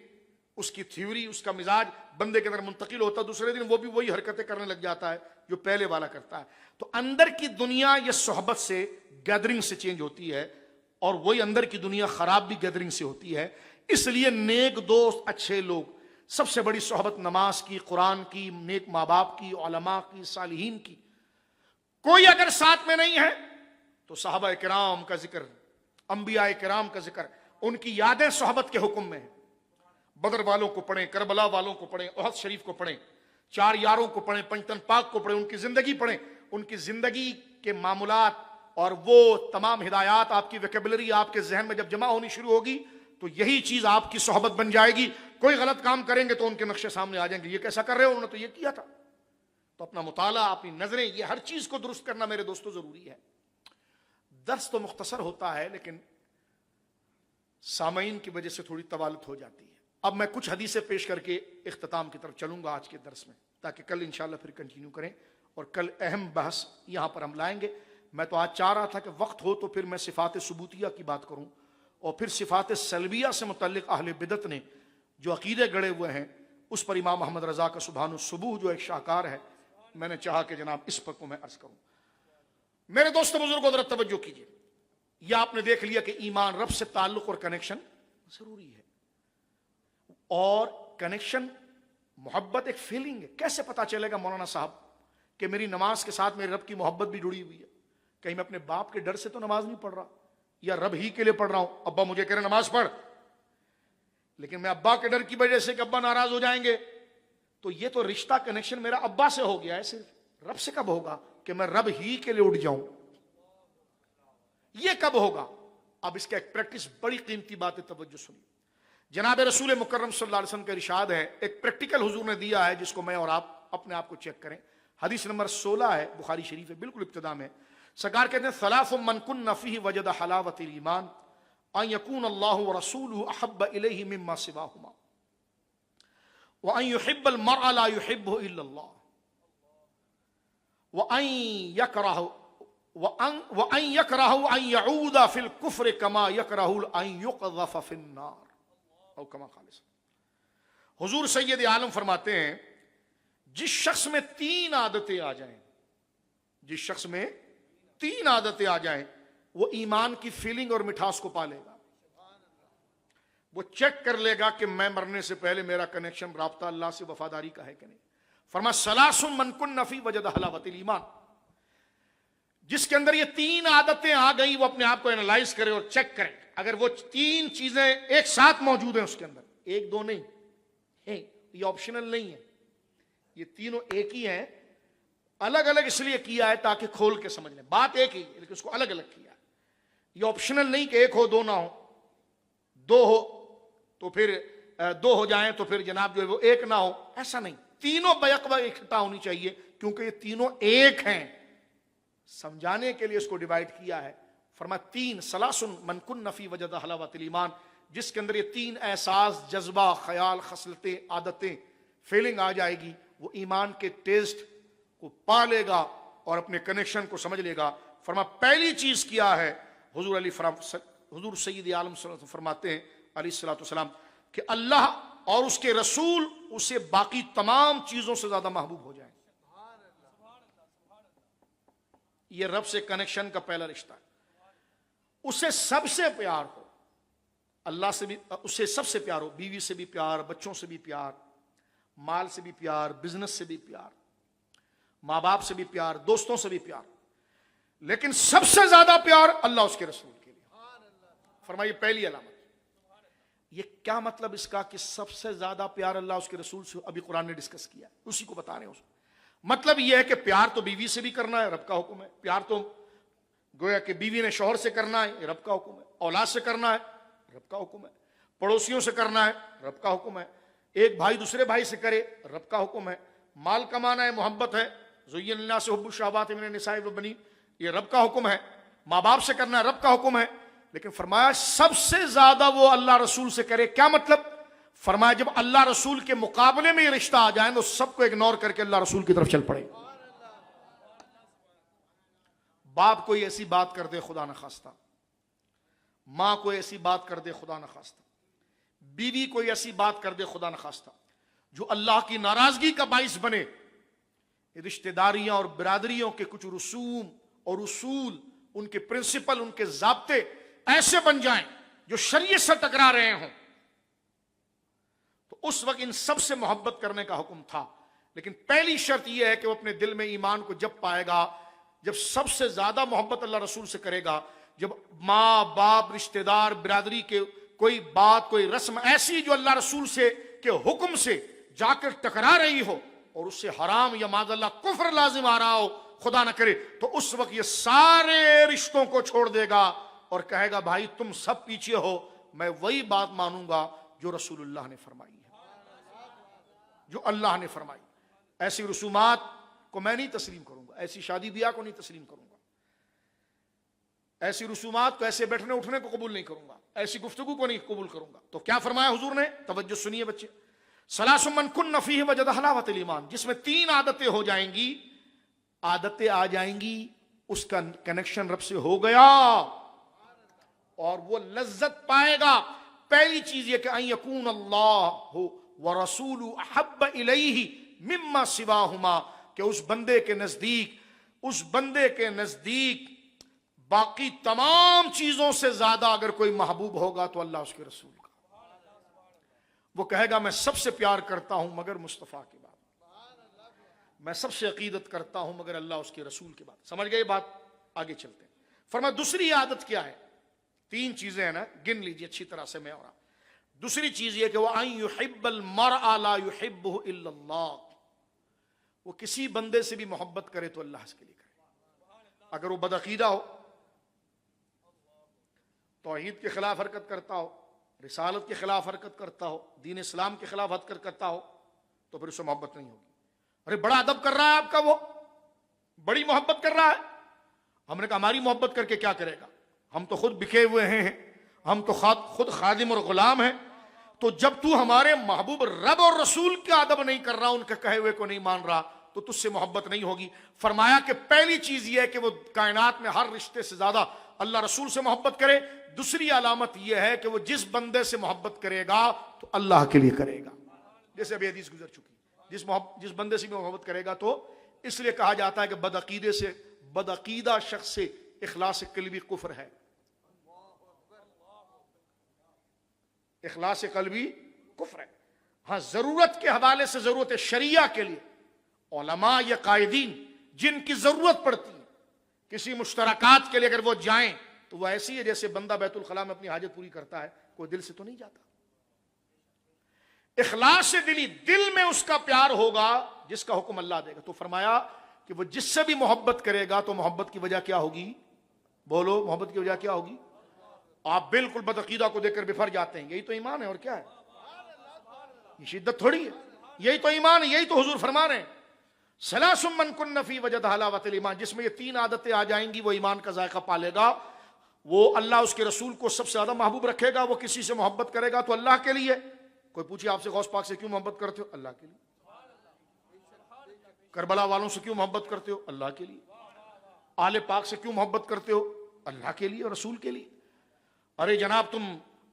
اس کی تھیوری، اس کا مزاج بندے کے اندر منتقل ہوتا ہے، دوسرے دن وہ بھی وہی حرکتیں کرنے لگ جاتا ہے جو پہلے والا کرتا ہے۔ تو اندر کی دنیا یہ صحبت سے، گیدرنگ سے چینج ہوتی ہے، اور وہی اندر کی دنیا خراب بھی گیدرنگ سے ہوتی ہے۔ اس لیے نیک دوست، اچھے لوگ سب سے بڑی صحبت نماز کی، قرآن کی، نیک ماں باپ کی، علماء کی، صالحین کی. کوئی اگر ساتھ میں نہیں ہے تو صحابہ کرام کا ذکر، انبیاء کرام کا ذکر، ان کی یادیں صحبت کے حکم میں ہیں. بدر والوں کو پڑھیں، کربلا والوں کو پڑھیں، احد شریف کو پڑھیں، چار یاروں کو پڑھیں، پنجتن پاک کو پڑھیں، ان کی زندگی پڑھیں. ان کی زندگی کے معمولات اور وہ تمام ہدایات، آپ کی ویکیبلری آپ کے ذہن میں جب جمع ہونی شروع ہوگی تو یہی چیز آپ کی صحبت بن جائے گی. کوئی غلط کام کریں گے تو ان کے نقشے سامنے آ جائیں گے، یہ کیسا کر رہے ہو، انہوں نے تو یہ کیا تھا. تو اپنا مطالعہ، اپنی نظریں، یہ ہر چیز کو درست کرنا میرے دوستو ضروری ہے. درس تو مختصر ہوتا ہے لیکن سامعین کی وجہ سے تھوڑی طوالت ہو جاتی ہے. اب میں کچھ حدیثیں پیش کر کے اختتام کی طرف چلوں گا آج کے درس میں، تاکہ کل انشاءاللہ پھر کنٹینیو کریں اور کل اہم بحث یہاں پر ہم لائیں گے. میں تو آج چاہ رہا تھا کہ وقت ہو تو پھر میں صفات ثبوتیہ کی بات کروں اور پھر صفات سلبیہ سے متعلق اہل بدعت نے جو عقیدے گڑے ہوئے ہیں اس پر امام محمد رضا کا سبحان الصبوح جو ایک شاہکار ہے، میں نے چاہا کہ جناب اس پر کو میں عرض کروں. میرے دوستو بزرگوں ذرا توجہ کیجیے. یہ آپ نے دیکھ لیا کہ ایمان رب سے تعلق اور کنیکشن ضروری ہے، اور کنیکشن محبت ایک فیلنگ ہے. کیسے پتا چلے گا مولانا صاحب کہ میری نماز کے ساتھ میرے رب کی محبت بھی جڑی ہوئی ہے؟ کہیں میں اپنے باپ کے ڈر سے تو نماز نہیں پڑھ رہا، یا رب ہی کے لیے پڑھ رہا ہوں. ابا مجھے کہہ رہے نماز پڑھ، لیکن میں ابا کے ڈر کی وجہ سے کہ ابا ناراض ہو جائیں گے، تو یہ تو رشتہ کنیکشن میرا ابا سے ہو گیا ہے. صرف رب سے کب ہوگا کہ میں رب ہی کے لیے اٹھ جاؤں؟ یہ کب ہوگا؟ اب اس کا ایک پریکٹس بڑی قیمتی بات ہے، توجہ سنیے. جناب رسول مکرم صلی اللہ علیہ وسلم کا ارشاد ہے، ایک پریکٹیکل حضور نے دیا ہے جس کو میں اور آپ اپنے آپ کو چیک کریں. حدیث نمبر 16 ہے، بخاری شریف ہے، بالکل ابتدا میں. سرکار کہتے ہیں ثلاث من کن فیہ وجد حلاوت الایمان ان یکون اللہ ورسولہ احب الیہ مما سواہما وان یحب المرء لا یحبہ الا اللہ وان یکرہ ان یعود فی الکفر کما یکرہ ان یقذف فی النار او کما قال. حضور سید عالم فرماتے ہیں جس شخص میں 3 عادتیں آ جائیں، جس شخص میں 3 عادتیں آ جائیں، وہ ایمان کی فیلنگ اور مٹھاس کو پا لے گا. وہ چیک کر لے گا کہ میں مرنے سے پہلے میرا کنیکشن، رابطہ اللہ سے وفاداری کا ہے کہ نہیں. فرمایا ثلاث من کن فیہ وجد حلاوت الایمان، جس کے اندر یہ 3 عادتیں آ گئی وہ اپنے آپ کو انالائز کرے اور چیک کرے. اگر وہ 3 چیزیں ایک ساتھ موجود ہیں اس کے اندر، 1 2 نہیں ہے، یہ آپشنل نہیں ہے، یہ تینوں ایک ہی ہیں. الگ الگ اس لیے کیا ہے تاکہ کھول کے سمجھ لیں، بات ایک ہی لیکن اس کو الگ الگ کیا ہے. یہ آپشنل نہیں کہ 1 ہو 2 نہ ہو، 2 ہو تو پھر 2 ہو جائیں تو پھر جناب جو ہے وہ 1 نہ ہو، ایسا نہیں. تینوں بیک بیک اکٹھا ہونی چاہیے کیونکہ یہ تینوں ایک ہیں. سمجھانے کے لیے اس کو ڈیوائڈ کیا ہے. فرمایا 3 ثلاث من کن فیہ وجد حلاوت الایمان، جس کے اندر یہ 3 احساس، جذبہ، خیال، خصلتیں، عادتیں، فیلنگ آ جائے گی، وہ ایمان کے ٹیسٹ کو پا لے گا اور اپنے کنیکشن کو سمجھ لے گا. فرمایا پہلی چیز کیا ہے؟ حضور سید عالم صلی اللہ علیہ وسلم فرماتے ہیں علیہ الصلوۃ والسلام کہ اللہ اور اس کے رسول اسے باقی تمام چیزوں سے زیادہ محبوب ہو جائیں. یہ رب سے کنیکشن کا پہلا رشتہ ہے. اسے سب سے پیار ہو، اللہ سے بھی اسے سب سے پیار ہو، بیوی سے بھی پیار، بچوں سے بھی پیار، مال سے بھی پیار، بزنس سے بھی پیار، ماں باپ سے بھی پیار، دوستوں سے بھی پیار، لیکن سب سے زیادہ پیار اللہ اس کے رسول کے لیے. فرمائیے پہلی علامت. یہ کیا مطلب اس کا کہ سب سے زیادہ پیار اللہ اس کے رسول سے؟ ابھی قرآن نے ڈسکس کیا، اسی کو بتا رہے ہیں. اس مطلب یہ ہے کہ پیار تو بیوی سے بھی کرنا ہے، رب کا حکم ہے. پیار تو گویا کہ بیوی نے شوہر سے کرنا ہے، یہ رب کا حکم ہے. اولاد سے کرنا ہے، رب کا حکم ہے. پڑوسیوں سے کرنا ہے، رب کا حکم ہے. ایک بھائی دوسرے بھائی سے کرے، رب کا حکم ہے. مال کمانا ہے، محبت ہے، زین الناس حب الشہوات من النساء والبنین، یہ رب کا حکم ہے. ماں باپ سے کرنا ہے، رب کا حکم ہے. لیکن فرمایا سب سے زیادہ وہ اللہ رسول سے کرے. کیا مطلب؟ فرمایا جب اللہ رسول کے مقابلے میں یہ رشتہ آ جائیں تو سب کو اگنور کر کے اللہ رسول کی طرف چل پڑے. باپ کوئی ایسی بات کر دے خدا نہ خواستہ، ماں کوئی ایسی بات کر دے خدا نہ خواستہ، بیوی کوئی ایسی بات کر دے خدا نہ خواستہ جو اللہ کی ناراضگی کا باعث بنے، رشتہ داریاں اور برادریوں کے کچھ رسوم اور اصول، ان کے پرنسپل، ان کے ضابطے ایسے بن جائیں جو شریعت سے ٹکرا رہے ہوں، تو اس وقت ان سب سے محبت کرنے کا حکم تھا، لیکن پہلی شرط یہ ہے کہ وہ اپنے دل میں ایمان کو جب پائے گا، جب سب سے زیادہ محبت اللہ رسول سے کرے گا، جب ماں باپ رشتہ دار برادری کے کوئی بات کوئی رسم ایسی جو اللہ رسول سے کے حکم سے جا کر ٹکرا رہی ہو اور اس سے حرام یا معاذ اللہ کفر لازم آ رہا ہو، خدا نہ کرے، تو اس وقت یہ سارے رشتوں کو چھوڑ دے گا اور کہے گا بھائی تم سب پیچھے ہو، میں وہی بات مانوں گا جو رسول اللہ نے فرمائی ہے، جو اللہ نے فرمائی۔ ایسی رسومات کو میں نہیں تسلیم کروں گا، ایسی شادی بیاہ کو نہیں تسلیم کروں گا، ایسی رسومات کو، ایسے بیٹھنے اٹھنے کو قبول نہیں کروں گا، ایسی گفتگو کو نہیں قبول کروں گا۔ تو کیا فرمایا حضور نے؟ توجہ سنیے بچے، ثلاث من کن فیہ وجد حلاوۃ الایمان، جس میں 3 عادتیں ہو جائیں گی، عادتیں آ جائیں گی، اس کا کنیکشن رب سے ہو گیا اور وہ لذت پائے گا۔ پہلی چیز یہ کہ ان یکون اللہ ورسولہ احب الیہ مما سواہما، کہ اس بندے کے نزدیک باقی تمام چیزوں سے زیادہ اگر کوئی محبوب ہوگا تو اللہ اس کے رسول کا۔ وہ کہے گا میں سب سے پیار کرتا ہوں مگر مصطفیٰ کے بعد، میں سب سے عقیدت کرتا ہوں مگر اللہ اس کے رسول کے بعد۔ سمجھ گئے بات؟ آگے چلتے ہیں۔ فرمایا دوسری عادت کیا ہے؟ 3 چیزیں ہیں نا، گن لیجیے اچھی طرح سے میں اور آپ۔ دوسری چیز یہ کہ وہ ان یحب المرء لا یحبہ الا اللہ، وہ کسی بندے سے بھی محبت کرے تو اللہ اس کے لیے کرے۔ اگر وہ بدعقیدہ ہو، توحید کے خلاف حرکت کرتا ہو، رسالت کے خلاف حرکت کرتا ہو، دین اسلام کے خلاف حرکت کرتا ہو، تو پھر اس سے محبت نہیں ہوگی۔ ارے بڑا ادب کر رہا ہے آپ کا، وہ بڑی محبت کر رہا ہے، ہم نے کہا ہماری محبت کر کے کیا کرے گا، ہم تو خود بکے ہوئے ہیں، ہم تو خود خادم اور غلام ہیں، تو جب تو ہمارے محبوب رب اور رسول کا ادب نہیں کر رہا، ان کے کہے ہوئے کو نہیں مان رہا، تو تجھ سے محبت نہیں ہوگی۔ فرمایا کہ پہلی چیز یہ ہے کہ وہ کائنات میں ہر رشتے سے زیادہ اللہ رسول سے محبت کرے۔ دوسری علامت یہ ہے کہ وہ جس بندے سے محبت کرے گا تو اللہ کے لیے کرے گا، جیسے ابھی حدیث گزر چکی، جس بندے سے بھی محبت کرے گا، تو اس لیے کہا جاتا ہے کہ بدعقیدہ شخص سے اخلاص قلبی کفر ہے، اخلاص قلبی کفر ہے۔ ہاں ضرورت کے حوالے سے، ضرورت شریعہ کے لیے علماء یا قائدین جن کی ضرورت پڑتی ہے کسی مشترکات کے لیے، اگر وہ جائیں تو وہ ایسی ہے جیسے بندہ بیت الخلاء میں اپنی حاجت پوری کرتا ہے، کوئی دل سے تو نہیں جاتا۔ اخلاص دلی، دل میں اس کا پیار ہوگا جس کا حکم اللہ دے گا۔ تو فرمایا کہ وہ جس سے بھی محبت کرے گا تو محبت کی وجہ کیا ہوگی؟ بولو، محبت کی وجہ کیا ہوگی؟ آپ بالکل بدعقیدہ کو دیکھ کر بفر جاتے ہیں، یہی تو ایمان ہے، اور کیا ہے؟ یہ شدت تھوڑی ہے، یہی تو ایمان ہے، یہی تو حضور فرما رہے ہیں ثلاث من کن فی وجد حلاوۃ الایمان، جس میں یہ 3 عادتیں آ جائیں گی وہ ایمان کا ذائقہ پالے گا، وہ اللہ اس کے رسول کو سب سے زیادہ محبوب رکھے گا، وہ کسی سے محبت کرے گا تو اللہ کے لیے۔ کوئی پوچھے آپ سے غوث پاک سے کیوں محبت کرتے ہو؟ اللہ کے لیے۔ کربلا والوں سے کیوں محبت کرتے ہو؟ اللہ کے لیے۔ آل پاک سے کیوں محبت کرتے ہو؟ اللہ کے لیے اور رسول کے لیے۔ ارے جناب تم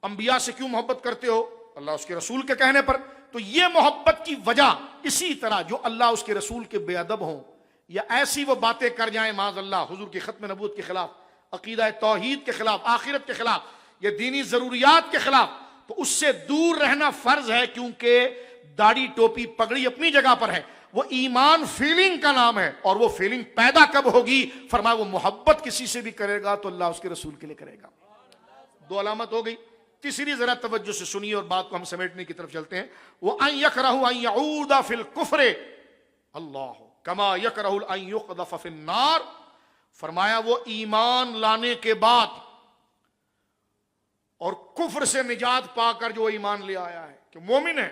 انبیاء سے کیوں محبت کرتے ہو؟ اللہ اس کے رسول کے کہنے پر۔ تو یہ محبت کی وجہ، اسی طرح جو اللہ اس کے رسول کے بے ادب ہوں یا ایسی وہ باتیں کر جائیں معاذ اللہ حضور کی ختم نبوت کے خلاف، عقیدہ توحید کے خلاف، آخرت کے خلاف، یا دینی ضروریات کے خلاف، تو اس سے دور رہنا فرض ہے، کیونکہ داڑھی ٹوپی پگڑی اپنی جگہ پر ہے، وہ ایمان فیلنگ کا نام ہے، اور وہ فیلنگ پیدا کب ہوگی؟ فرمایا وہ محبت کسی سے بھی کرے گا تو اللہ اس کے رسول کے لیے کرے گا۔ 2 علامت ہو گئی۔ تیسری ذرا توجہ سے سنیے اور بات کو ہم سمیٹنے کی طرف چلتے ہیں۔ وہ ان یکرہ ان یعود فی الکفر اللہ کما یکرہ ان یقذف فی النار، فرمایا وہ ایمان لانے کے بعد اور کفر سے نجات پا کر جو ایمان لے آیا ہے کہ مومن ہے،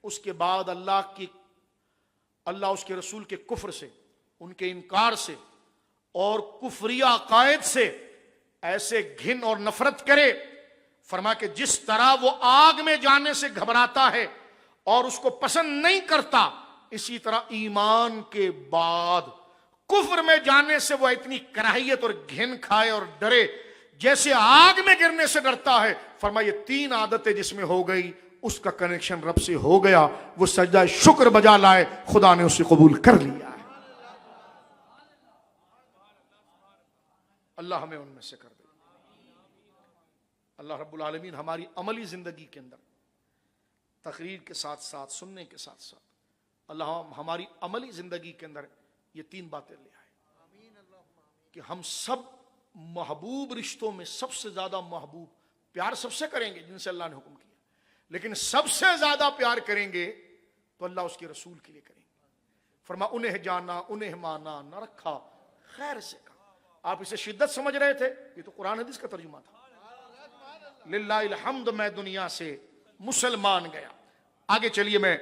اس کے بعد اللہ اس کے رسول کے کفر سے، ان کے انکار سے اور کفری عقائد سے ایسے گھن اور نفرت کرے، فرما کہ جس طرح وہ آگ میں جانے سے گھبراتا ہے اور اس کو پسند نہیں کرتا، اسی طرح ایمان کے بعد کفر میں جانے سے وہ اتنی کراہیت اور گھن کھائے اور ڈرے جیسے آگ میں گرنے سے ڈرتا ہے۔ فرمایا یہ 3 عادتیں جس میں ہو گئی، اس کا کنیکشن رب سے ہو گیا، وہ سجدہ شکر بجا لائے، خدا نے اسے قبول کر لیا ہے۔ اللہ ہمیں ان میں سے کر دے۔ اللہ رب العالمین ہماری عملی زندگی کے اندر تقریر کے ساتھ ساتھ، سننے کے ساتھ ساتھ اللہ ہماری عملی زندگی کے اندر یہ تین باتیں لے آئے کہ ہم سب محبوب رشتوں میں سب سے زیادہ محبوب پیار سب سے کریں گے جن سے اللہ نے حکم کیا، لیکن سب سے زیادہ پیار کریں گے تو اللہ اس کے رسول کے لیے کریں گے۔ فرما انہیں جانا انہیں مانا نہ رکھا خیر سے کہا۔ آپ اسے شدت سمجھ رہے تھے، یہ تو قرآن حدیث کا ترجمہ تھا۔ للہ الحمد میں دنیا سے مسلمان گیا۔ آگے چلیے میں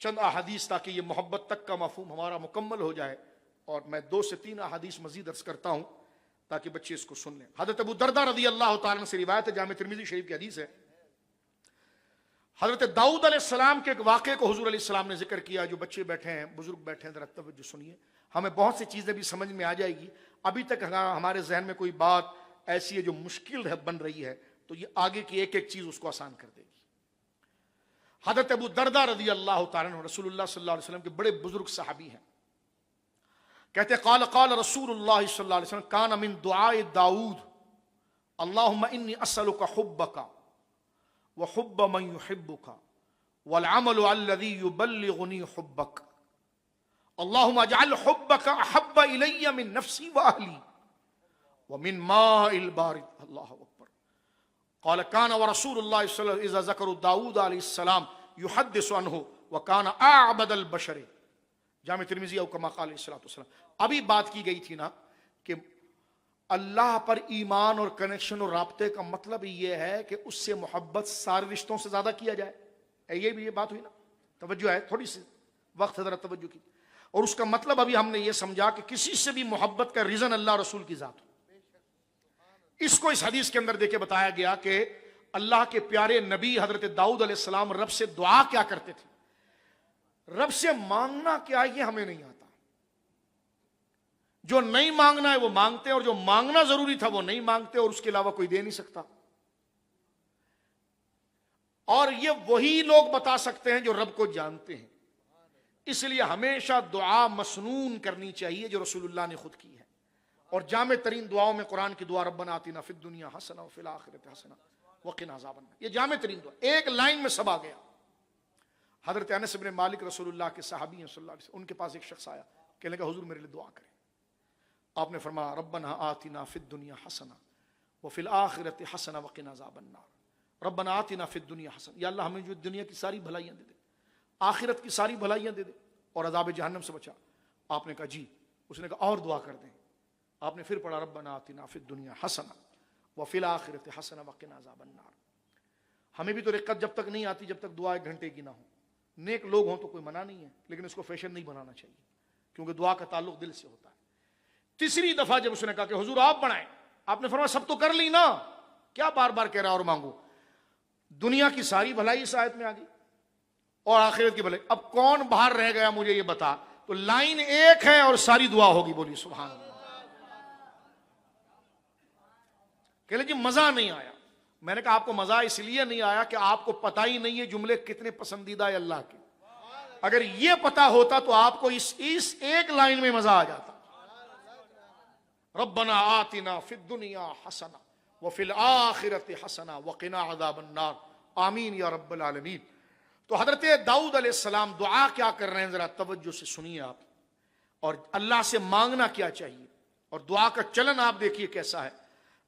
چند احادیث تاکہ یہ محبت تک کا مفہوم ہمارا مکمل ہو جائے، اور میں 2 سے 3 احادیث مزید عرض کرتا ہوں تاکہ بچے اس کو سن لیں۔ حضرت ابو دردہ رضی اللہ تعالیٰ عنہ سے روایت ہے، جامع ترمذی شریف کی حدیث ہے۔ حضرت داؤد علیہ السلام کے ایک واقعے کو حضور علیہ السلام نے ذکر کیا۔ جو بچے بیٹھے ہیں، بزرگ بیٹھے ہیں، ذرا توجہ سنیے، ہمیں بہت سی چیزیں بھی سمجھ میں آ جائے گی۔ ابھی تک ہمارے ذہن میں کوئی بات ایسی ہے جو مشکل ہے بن رہی ہے، تو یہ آگے کی ایک ایک چیز اس کو آسان کر دے گی۔ حضرت ابو دردہ رضی اللہ تعالیٰ عنہ رسول اللہ صلی اللہ علیہ وسلم کے بڑے بزرگ صحابی ہیں۔ کہتے قال قال رسول اللہ صلی اللہ علیہ وسلم کان من دعاء داؤد اللہم انی اسألک حبک وحب من یحبک والعمل الذی یبلغنی حبک اللہم اجعل حبک احب الی من نفسی واہلی ومن ماء البارد۔ اللہ اکبر۔ قال كان ورسول الله صلى الله عليه وسلم اذا ذكروا داؤد عليه السلام يحدث عنه وكان اعبد البشر، جامع ترمذی او کما قال علیہ الصلوۃ والسلام۔ ابھی بات کی گئی تھی نا کہ اللہ پر ایمان اور کنیکشن اور رابطے کا مطلب یہ ہے کہ اس سے محبت سارے رشتوں سے زیادہ کیا جائے، یہ بھی یہ بات ہوئی نا۔ توجہ ہے، تھوڑی سی وقت حضرت توجہ کی۔ اور اس کا مطلب ابھی ہم نے یہ سمجھا کہ کسی سے بھی محبت کا ریزن اللہ رسول کی ذات ہو۔ اس کو اس حدیث کے اندر دیکھے بتایا گیا کہ اللہ کے پیارے نبی حضرت داؤد علیہ السلام رب سے دعا کیا کرتے تھے۔ رب سے مانگنا کیا یہ ہمیں نہیں آتا، جو نہیں مانگنا ہے وہ مانگتے، اور جو مانگنا ضروری تھا وہ نہیں مانگتے، اور اس کے علاوہ کوئی دے نہیں سکتا۔ اور یہ وہی لوگ بتا سکتے ہیں جو رب کو جانتے ہیں۔ اس لیے ہمیشہ دعا مسنون کرنی چاہیے جو رسول اللہ نے خود کی ہے، اور جامع ترین دعاؤں میں قرآن کی دعا ربنا آتنا فی الدنیا حسنہ وفی الآخرۃ حسنہ وقنا عذاب النار، یہ جامع ترین دعا، ایک لائن میں سب آ گیا۔ حضرت انس بن مالک رسول اللہ کے صحابی ہیں صلی اللہ علیہ وسلم، ان کے پاس ایک شخص آیا، کہنے لگا حضور میرے لیے دعا کریں۔ آپ نے فرمایا ربنا آتنا فی الدنیا حسنہ وفی الآخرۃ حسنہ وقنا عذاب النار۔ ربنا آتنا فی الدنیا حسنہ، یا اللہ ہمیں جو دنیا کی ساری بھلائیاں دے دے، آخرت کی ساری بھلائیاں دے دے، اور عذاب جہنم سے بچا۔ آپ نے کہا جی۔ اس نے کہا اور دعا کر دیں۔ آپ نے پھر پڑھا ربنا آتنا فی الدنیا حسنہ وفی الآخرۃ حسنہ وقنا عذاب النار۔ ہمیں بھی تو رقت جب تک نہیں آتی جب تک دعا 1 گھنٹے کی نہ ہو۔ نیک لوگ ہوں تو کوئی منع نہیں ہے، لیکن اس کو فیشن نہیں بنانا چاہیے، کیونکہ دعا کا تعلق دل سے ہوتا ہے۔ تیسری دفعہ جب اس نے کہا کہ حضور آپ بنائیں، آپ نے فرمایا سب تو کر لی نا، کیا بار بار کہہ رہا اور مانگو؟ دنیا کی ساری بھلائی اس آیت میں آ گئی اور آخرت کی بھلائی، اب کون باہر رہ گیا مجھے یہ بتا؟ تو لائن ایک ہے اور ساری دعا ہوگی، بولی سبحان اللہ۔ کہ جی مزہ نہیں آیا۔ میں نے کہا آپ کو مزہ اس لیے نہیں آیا کہ آپ کو پتہ ہی نہیں ہے جملے کتنے پسندیدہ ہے اللہ کے۔ اگر یہ پتا ہوتا تو آپ کو اس ایک لائن میں مزہ آ جاتا۔ ربنا آتنا فی الدنیا حسنہ وفی الآخرۃ حسنہ وقنا عذاب النار، آمین یا رب العالمین۔ تو حضرت داؤد علیہ السلام دعا کیا کر رہے ہیں، ذرا توجہ سے سنیے آپ، اور اللہ سے مانگنا کیا چاہیے، اور دعا کا چلن آپ دیکھیے کیسا ہے۔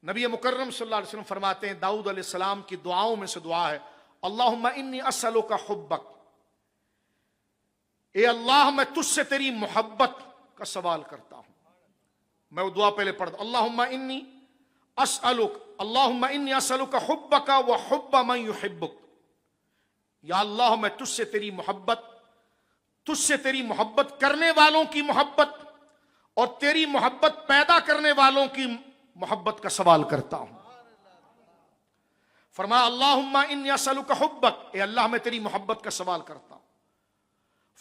نبی مکرم صلی اللہ علیہ وسلم فرماتے ہیں داؤد علیہ السلام کی دعاؤں میں سے دعا ہے اللہم انی اسألک حبک، اے اللہ میں تجھ سے تیری محبت کا سوال کرتا ہوں۔ میں وہ دعا پہلے پڑھتا، اللہم انی اسألک حبک وحب من یحبک، یا اللہ میں تجھ سے تیری محبت کرنے والوں کی محبت اور تیری محبت پیدا کرنے والوں کی محبت کا سوال کرتا ہوں۔ فرمایا اللہم انی اسألک حبک، اے اللہ میں تیری محبت کا سوال کرتا ہوں۔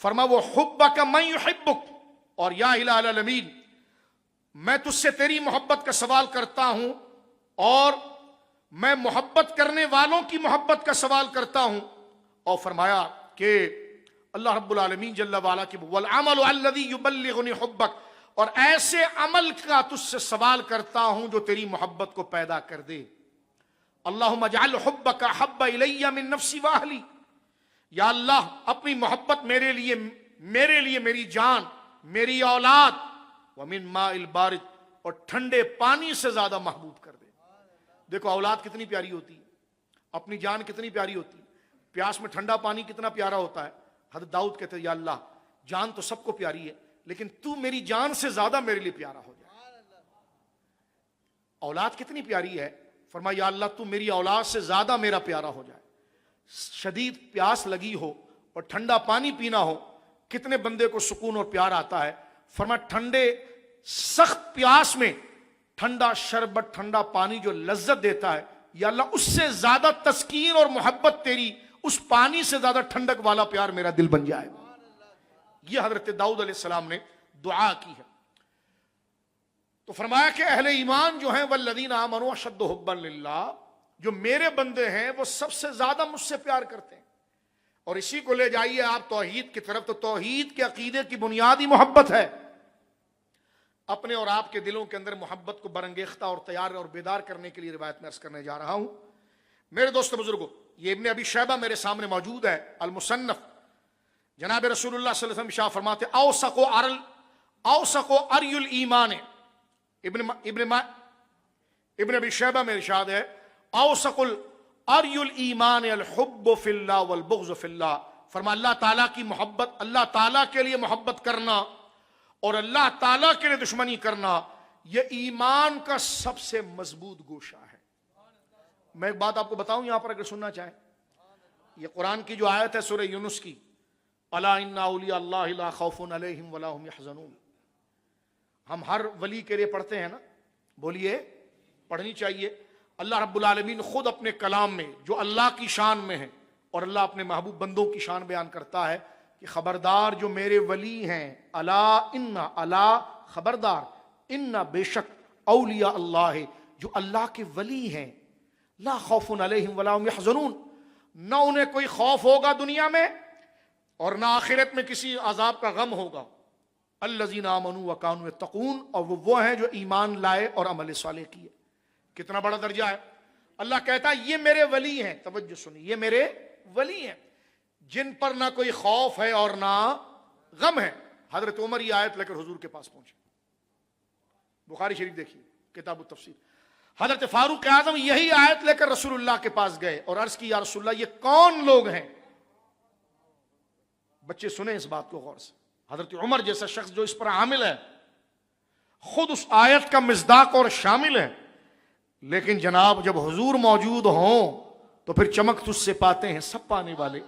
فرمایا وہ حبک من یحبک، اور یا الہ العالمین میں تجھ سے تیری محبت کا سوال کرتا ہوں اور میں محبت کرنے والوں کی محبت کا سوال کرتا ہوں۔ اور فرمایا کہ اللہ رب العالمین جل وعلا کی والعمل الذی یبلغنی حبک، اور ایسے عمل کا تجھ سے سوال کرتا ہوں جو تیری محبت کو پیدا کر دے۔ اللہم اجعل حبک احب الی من نفسی واہلی، یا اللہ اپنی محبت میرے لیے میری جان، میری اولاد، ومن ماء البارد، اور ٹھنڈے پانی سے زیادہ محبوب کر دے۔ دیکھو اولاد کتنی پیاری ہوتی ہے، اپنی جان کتنی پیاری ہوتی ہے، پیاس میں ٹھنڈا پانی کتنا پیارا ہوتا ہے۔ حضرت داؤد کہتے ہیں یا اللہ جان تو سب کو پیاری ہے، لیکن تو میری جان سے زیادہ میرے لیے پیارا ہو جائے۔ اولاد کتنی پیاری ہے، فرمایا یا اللہ تو میری اولاد سے زیادہ میرا پیارا ہو جائے۔ شدید پیاس لگی ہو اور ٹھنڈا پانی پینا ہو، کتنے بندے کو سکون اور پیار آتا ہے۔ فرمایا ٹھنڈے سخت پیاس میں ٹھنڈا شربت، ٹھنڈا پانی جو لذت دیتا ہے، یا اللہ اس سے زیادہ تسکین اور محبت تیری، اس پانی سے زیادہ ٹھنڈک والا پیار میرا دل بن جائے۔ یہ حضرت داؤد علیہ السلام نے دعا کی ہے۔ تو فرمایا کہ اہل ایمان جو ہیں والذین آمنوا اشد حبا للہ، جو میرے بندے ہیں وہ سب سے زیادہ مجھ سے پیار کرتے ہیں۔ اور اسی کو لے جائیے آپ توحید کی طرف، تو توحید کے عقیدے کی بنیادی محبت ہے۔ اپنے اور آپ کے دلوں کے اندر محبت کو برانگیختہ اور تیار اور بیدار کرنے کے لیے روایت میں عرض کرنے جا رہا ہوں۔ میرے دوست بزرگوں، یہ ابن ابی شیبہ میرے سامنے موجود ہے، المصنف۔ جناب رسول اللہ صلی اللہ علیہ وسلم شاہ فرماتے اوثق اری الایمان، ابن ابی شیبہ میں ارشاد ہے اوثق اری الایمان الحب فی اللہ والبغض فی اللہ۔ فرما اللہ تعالیٰ کی محبت، اللہ تعالیٰ کے لیے محبت کرنا اور اللہ تعالیٰ کے لیے دشمنی کرنا، یہ ایمان کا سب سے مضبوط گوشہ ہے۔ میں ایک بات آپ کو بتاؤں یہاں پر اگر سننا چاہیں، یہ قرآن کی جو آیت ہے سورہ یونس کی، الا ان اولیاء اللہ لا خوف علیہم ولا هم یحزنون، ہم ہر ولی کے لیے پڑھتے ہیں نا، بولیے پڑھنی چاہیے۔ اللہ رب العالمین خود اپنے کلام میں جو اللہ کی شان میں ہے اور اللہ اپنے محبوب بندوں کی شان بیان کرتا ہے کہ خبردار جو میرے ولی ہیں، الا خبردار، ان بے شک اولیاء اللہ، جو اللہ کے ولی ہیں، لا خوف علیہم ولا هم یحزنون، نہ انہیں کوئی خوف ہوگا دنیا میں اور نہ آخرت میں کسی عذاب کا غم ہوگا۔ الذین آمنوا وکانوا یتقون، اور وہ ہیں جو ایمان لائے اور عمل صالح کیے۔ کتنا بڑا درجہ ہے۔ اللہ کہتا ہے یہ میرے ولی ہیں، توجہ سنی، یہ میرے ولی ہیں جن پر نہ کوئی خوف ہے اور نہ غم ہے۔ حضرت عمر یہ آیت لے کر حضور کے پاس پہنچے، بخاری شریف دیکھیے کتاب التفسیر۔ حضرت فاروق اعظم یہی آیت لے کر رسول اللہ کے پاس گئے اور عرض کی یا رسول اللہ یہ کون لوگ ہیں؟ بچے سنیں اس بات کو غور سے۔ حضرت عمر جیسا شخص جو اس پر عامل ہے، خود اس آیت کا مصداق اور شامل ہے، لیکن جناب جب حضور موجود ہوں تو پھر چمک تجھ سے پاتے ہیں سب پانے والے۔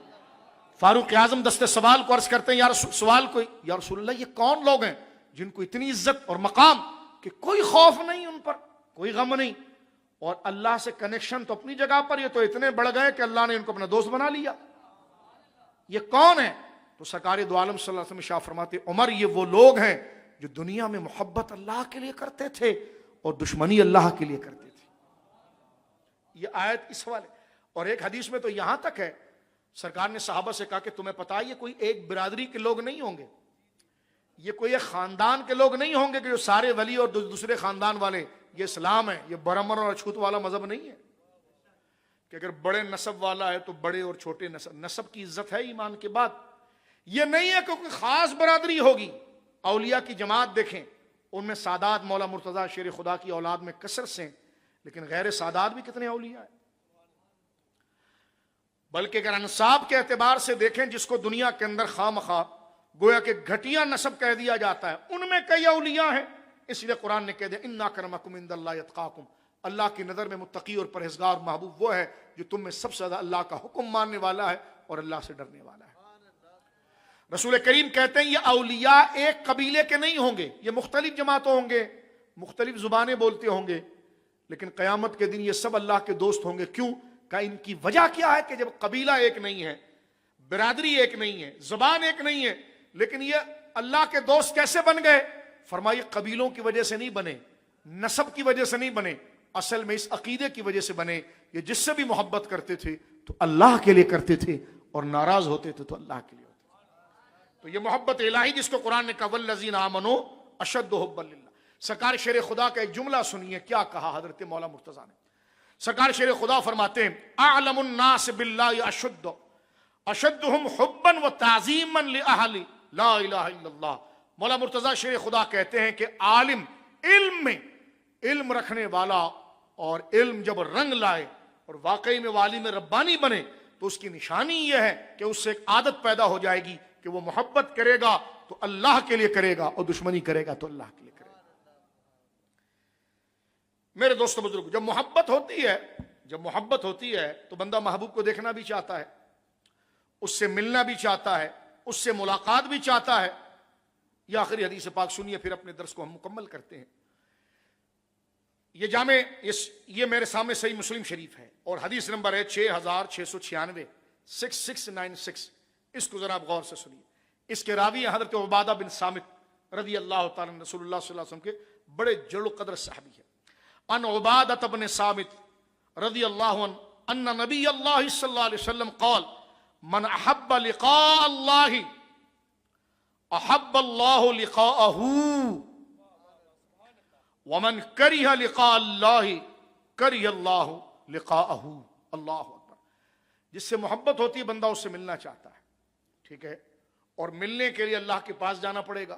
فاروق اعظم دستے سوال کو عرض کرتے ہیں سوال کو، یا رسول اللہ یہ کون لوگ ہیں جن کو اتنی عزت اور مقام کہ کوئی خوف نہیں ان پر، کوئی غم نہیں، اور اللہ سے کنیکشن تو اپنی جگہ پر، یہ تو اتنے بڑھ گئے کہ اللہ نے ان کو اپنا دوست بنا لیا، یہ کون ہے؟ تو سرکار دو عالم صلی اللہ علیہ وسلم شاہ فرماتے عمر یہ وہ لوگ ہیں جو دنیا میں محبت اللہ کے لیے کرتے تھے اور دشمنی اللہ کے لیے کرتے تھے۔ یہ آیت اس حوالے، اور ایک حدیث میں تو یہاں تک ہے سرکار نے صحابہ سے کہا کہ تمہیں پتہ ہے یہ کوئی ایک برادری کے لوگ نہیں ہوں گے، یہ کوئی ایک خاندان کے لوگ نہیں ہوں گے کہ جو سارے ولی اور دوسرے خاندان والے، یہ اسلام ہے، یہ برہمن اور اچھوت والا مذہب نہیں ہے کہ اگر بڑے نسب والا ہے تو بڑے اور چھوٹے نسب کی عزت ہے ایمان کے بعد۔ یہ نہیں ہے کہ کوئی خاص برادری ہوگی۔ اولیاء کی جماعت دیکھیں، ان میں سادات مولا مرتضیٰ شیر خدا کی اولاد میں کثرت سے، لیکن غیر سادات بھی کتنے اولیاء ہیں۔ بلکہ اگر انساب کے اعتبار سے دیکھیں، جس کو دنیا کے اندر خواہ مخواہ گویا کہ گھٹیا نسب کہہ دیا جاتا ہے، ان میں کئی اولیاء ہیں۔ اس لیے قرآن نے کہہ دیا اِنَّ أَكْرَمَكُمْ عِندَ اللَّهِ أَتْقَاكُمْ، اللہ کی نظر میں متقی اور پرہیزگار محبوب وہ ہے جو تم میں سب سے زیادہ اللہ کا حکم ماننے والا ہے اور اللہ سے ڈرنے والا ہے۔ رسول کریم کہتے ہیں یہ اولیاء ایک قبیلے کے نہیں ہوں گے، یہ مختلف جماعتوں ہوں گے، مختلف زبانیں بولتے ہوں گے، لیکن قیامت کے دن یہ سب اللہ کے دوست ہوں گے۔ کیوں؟ کہ ان کی وجہ کیا ہے کہ جب قبیلہ ایک نہیں ہے، برادری ایک نہیں ہے، زبان ایک نہیں ہے، لیکن یہ اللہ کے دوست کیسے بن گئے؟ فرمائیے قبیلوں کی وجہ سے نہیں بنے، نسب کی وجہ سے نہیں بنے، اصل میں اس عقیدے کی وجہ سے بنے۔ یہ جس سے بھی محبت کرتے تھے تو اللہ کے لیے کرتے تھے اور ناراض ہوتے تھے تو اللہ کے لیے ہوتے تھے۔ تو یہ محبت الہی جس کو قرآن نے کہا والذین آمنوا اشد حبا للہ۔ سرکار شیر خدا کا ایک جملہ سنیے کیا کہا حضرت مولا مرتضیٰ نے۔ سرکار شیر خدا فرماتے ہیں اعلم الناس باللہ اشد اشدہم حبا و تعظیما لأہل لا الہ الا اللہ. مولا مرتضی شیر خدا کہتے ہیں کہ عالم علم میں علم رکھنے والا اور علم جب رنگ لائے اور واقعی میں عالم ربانی بنے تو اس کی نشانی یہ ہے کہ اس سے ایک عادت پیدا ہو جائے گی کہ وہ محبت کرے گا تو اللہ کے لیے کرے گا اور دشمنی کرے گا تو اللہ کے لیے کرے گا. میرے دوستو بزرگ، جب محبت ہوتی ہے تو بندہ محبوب کو دیکھنا بھی چاہتا ہے، اس سے ملنا بھی چاہتا ہے، اس سے ملاقات بھی چاہتا ہے. یہ آخری حدیث پاک سنیے پھر اپنے درس کو ہم مکمل کرتے ہیں. یہ میرے سامنے صحیح مسلم شریف ہے اور حدیث نمبر ہے 6696 6696. اس کو ذرا آپ غور سے سنیے. اس کے راوی ہیں حضرت عبادہ بن صامت رضی اللہ تعالی عنہ، رسول اللہ صلی اللہ علیہ وسلم کے بڑے جل و قدر صحابی ہیں. ان عبادہ بن صامت رضی اللہ عنہ ان نبی اللہ صلی اللہ علیہ وسلم قال من احب لقاء اللہ احب اللہ لقاءہ ومن کرہ لقاء اللہ کرہ اللہ لقاءہ. اللہ اکبر. جس سے محبت ہوتی ہے بندہ اس سے ملنا چاہتا ہے، ٹھیک ہے، اور ملنے کے لیے اللہ کے پاس جانا پڑے گا.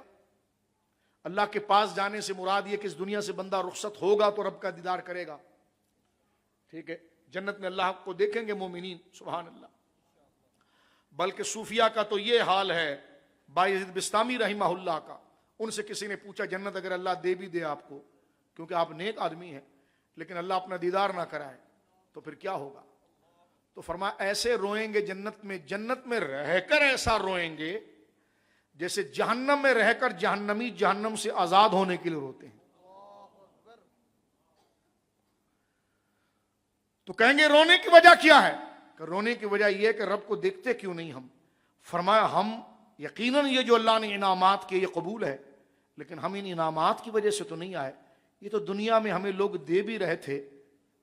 اللہ کے پاس جانے سے مراد یہ کہ اس دنیا سے بندہ رخصت ہوگا تو رب کا دیدار کرے گا، ٹھیک ہے. جنت میں اللہ کو دیکھیں گے مومنین، سبحان اللہ. بلکہ صوفیہ کا تو یہ حال ہے، بایزید بستامی رحمہ اللہ کا. ان سے کسی نے پوچھا جنت اگر اللہ دے بھی دے آپ کو، کیونکہ آپ نیک آدمی ہیں، لیکن اللہ اپنا دیدار نہ کرائے تو پھر کیا ہوگا؟ تو فرمایا ایسے روئیں گے جنت میں رہ کر ایسا روئیں گے جیسے جہنم میں رہ کر جہنمی جہنم سے آزاد ہونے کے لیے روتے ہیں. تو کہیں گے رونے کی وجہ کیا ہے؟ کہ رونے کی وجہ یہ ہے کہ رب کو دیکھتے کیوں نہیں ہم. فرمایا ہم یقیناً یہ جو اللہ نے انعامات کیے یہ قبول ہے، لیکن ہم ان انعامات کی وجہ سے تو نہیں آئے. یہ تو دنیا میں ہمیں لوگ دے بھی رہے تھے،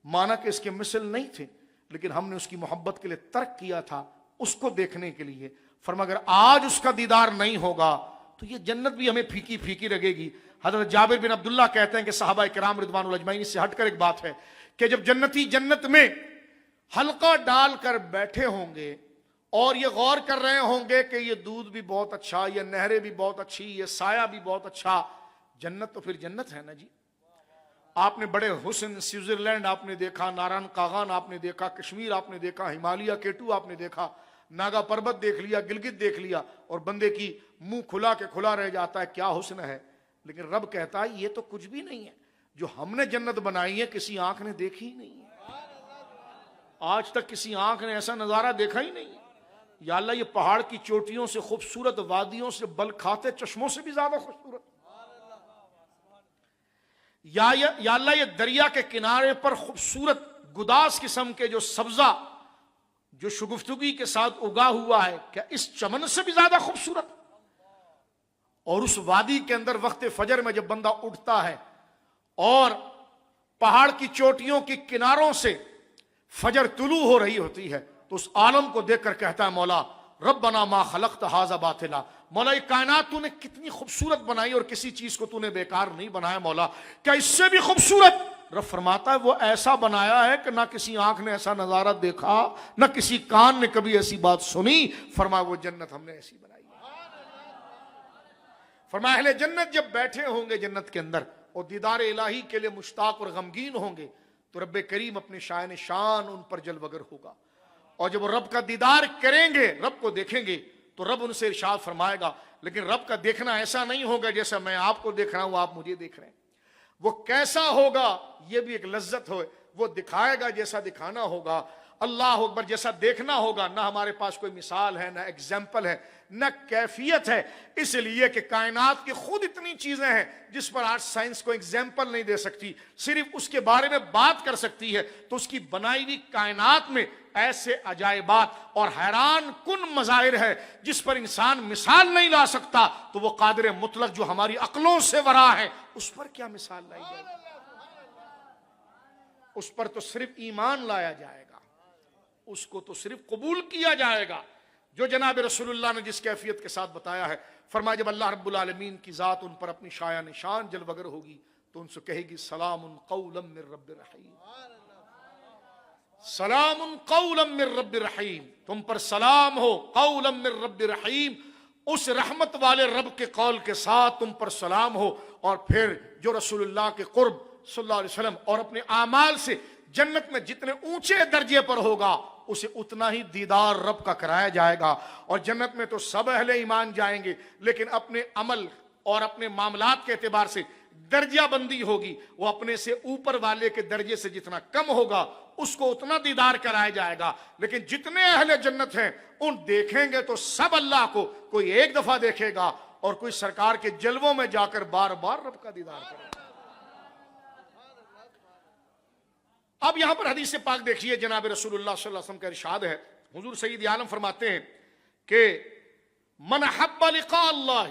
مانا کہ اس کے مثل نہیں تھے، لیکن ہم نے اس کی محبت کے لیے ترک کیا تھا اس کو دیکھنے کے لیے. فرما اگر آج اس کا دیدار نہیں ہوگا تو یہ جنت بھی ہمیں پھیکی پھیکی لگے گی. حضرت جابر بن عبداللہ کہتے ہیں کہ صحابہ کرام رضوان اللہ اجمعین سے ہٹ کر ایک بات ہے کہ جب جنتی جنت میں حلقہ ڈال کر بیٹھے ہوں گے اور یہ غور کر رہے ہوں گے کہ یہ دودھ بھی بہت اچھا، یہ نہریں بھی بہت اچھی، یہ سایہ بھی بہت اچھا. جنت تو پھر جنت ہے نا جی. آپ نے بڑے حسن سوئٹزرلینڈ آپ نے دیکھا، ناران کاغان آپ نے دیکھا، کشمیر آپ نے دیکھا، ہمالیہ کیٹو آپ نے دیکھا، ناگا پربت دیکھ لیا، گلگت دیکھ لیا، اور بندے کی منہ کھلا کے کھلا رہ جاتا ہے کیا حسن ہے. لیکن رب کہتا ہے یہ تو کچھ بھی نہیں ہے. جو ہم نے جنت بنائی ہے کسی آنکھ نے دیکھی ہی نہیں ہے. آج تک کسی آنکھ نے ایسا نظارہ دیکھا ہی نہیں. یا اللہ یہ پہاڑ کی چوٹیوں سے خوبصورت، وادیوں سے بل کھاتے چشموں سے بھی زیادہ خوبصورت. یا اللہ یہ دریا کے کنارے پر خوبصورت گداس قسم کے جو سبزہ جو شگفتگی کے ساتھ اگا ہوا ہے، کیا اس چمن سے بھی زیادہ خوبصورت؟ اور اس وادی کے اندر وقت فجر میں جب بندہ اٹھتا ہے اور پہاڑ کی چوٹیوں کی کناروں سے فجر طلوع ہو رہی ہوتی ہے تو اس عالم کو دیکھ کر کہتا ہے مولا ربنا ما خلقت ھذا باطلا. مولا یہ کائنات تو نے کتنی خوبصورت بنائی اور کسی چیز کو تو نے بیکار نہیں بنایا. مولا کیا اس سے بھی خوبصورت؟ رب فرماتا ہے وہ ایسا بنایا ہے کہ نہ کسی آنکھ نے ایسا نظارہ دیکھا، نہ کسی کان نے کبھی ایسی بات سنی. فرمایا وہ جنت ہم نے ایسی بنائی. فرمایا اہل جنت جب بیٹھے ہوں گے جنت کے اندر اور دیدار الہی کے لیے مشتاق اور غمگین ہوں گے تو رب کریم اپنے شان ان پر جلوگر ہوگا. اور جب وہ رب کا دیدار کریں گے، رب کو دیکھیں گے، تو رب ان سے ارشاد فرمائے گا لیکن رب کا دیکھنا ایسا نہیں ہوگا جیسا میں آپ کو دیکھ رہا ہوں، آپ مجھے دیکھ رہے ہیں. وہ کیسا ہوگا یہ بھی ایک لذت ہو، وہ دکھائے گا جیسا دکھانا ہوگا. اللہ اکبر. جیسا دیکھنا ہوگا، نہ ہمارے پاس کوئی مثال ہے، نہ ایگزامپل ہے، نہ کیفیت ہے. اس لیے کہ کائنات کی خود اتنی چیزیں ہیں جس پر آج سائنس کو ایگزامپل نہیں دے سکتی، صرف اس کے بارے میں بات کر سکتی ہے. تو اس کی بنائی ہوئی کائنات میں ایسے عجائبات اور حیران کن مظاہر ہے جس پر انسان مثال نہیں لا سکتا. تو وہ قادر مطلق جو ہماری عقلوں سے ورا ہے اس پر کیا مثال لائی جائے گی؟ اس پر تو صرف ایمان لایا جائے گا، اس کو تو صرف قبول کیا جائے گا جو جناب رسول اللہ نے جس کیفیت کے ساتھ بتایا ہے. فرمایا جب اللہ رب العالمین کی ذات ان پر اپنی شایع نشان جلوگر ہوگی تو ان سے کہے گی سلام قولا من رب رحیم. سلام قولا من رب رحیم، تم پر سلام ہو، قولا من رب رحیم، اس رحمت والے رب کے قول کے ساتھ تم پر سلام ہو۔ اور پھر جو رسول اللہ کے قرب صلی اللہ علیہ وسلم اور اپنے اعمال سے جنت میں جتنے اونچے درجے پر ہوگا اسے اتنا ہی دیدار رب کا کرایا جائے گا۔ اور جنت میں تو سب اہل ایمان جائیں گے، لیکن اپنے عمل اور اپنے معاملات کے اعتبار سے درجہ بندی ہوگی، وہ اپنے سے اوپر والے کے درجے سے جتنا کم ہوگا اس کو اتنا دیدار کرایا جائے گا۔ لیکن جتنے اہل جنت ہیں ان دیکھیں گے تو سب اللہ کو، کوئی ایک دفعہ دیکھے گا اور کوئی سرکار کے جلووں میں جا کر بار بار رب کا دیدار کرے گا۔ اب یہاں پر حدیث پاک دیکھیے، جناب رسول اللہ صلی اللہ علیہ وسلم کا ارشاد ہے، حضور سید عالم فرماتے ہیں کہ من حب لقاء اللہ،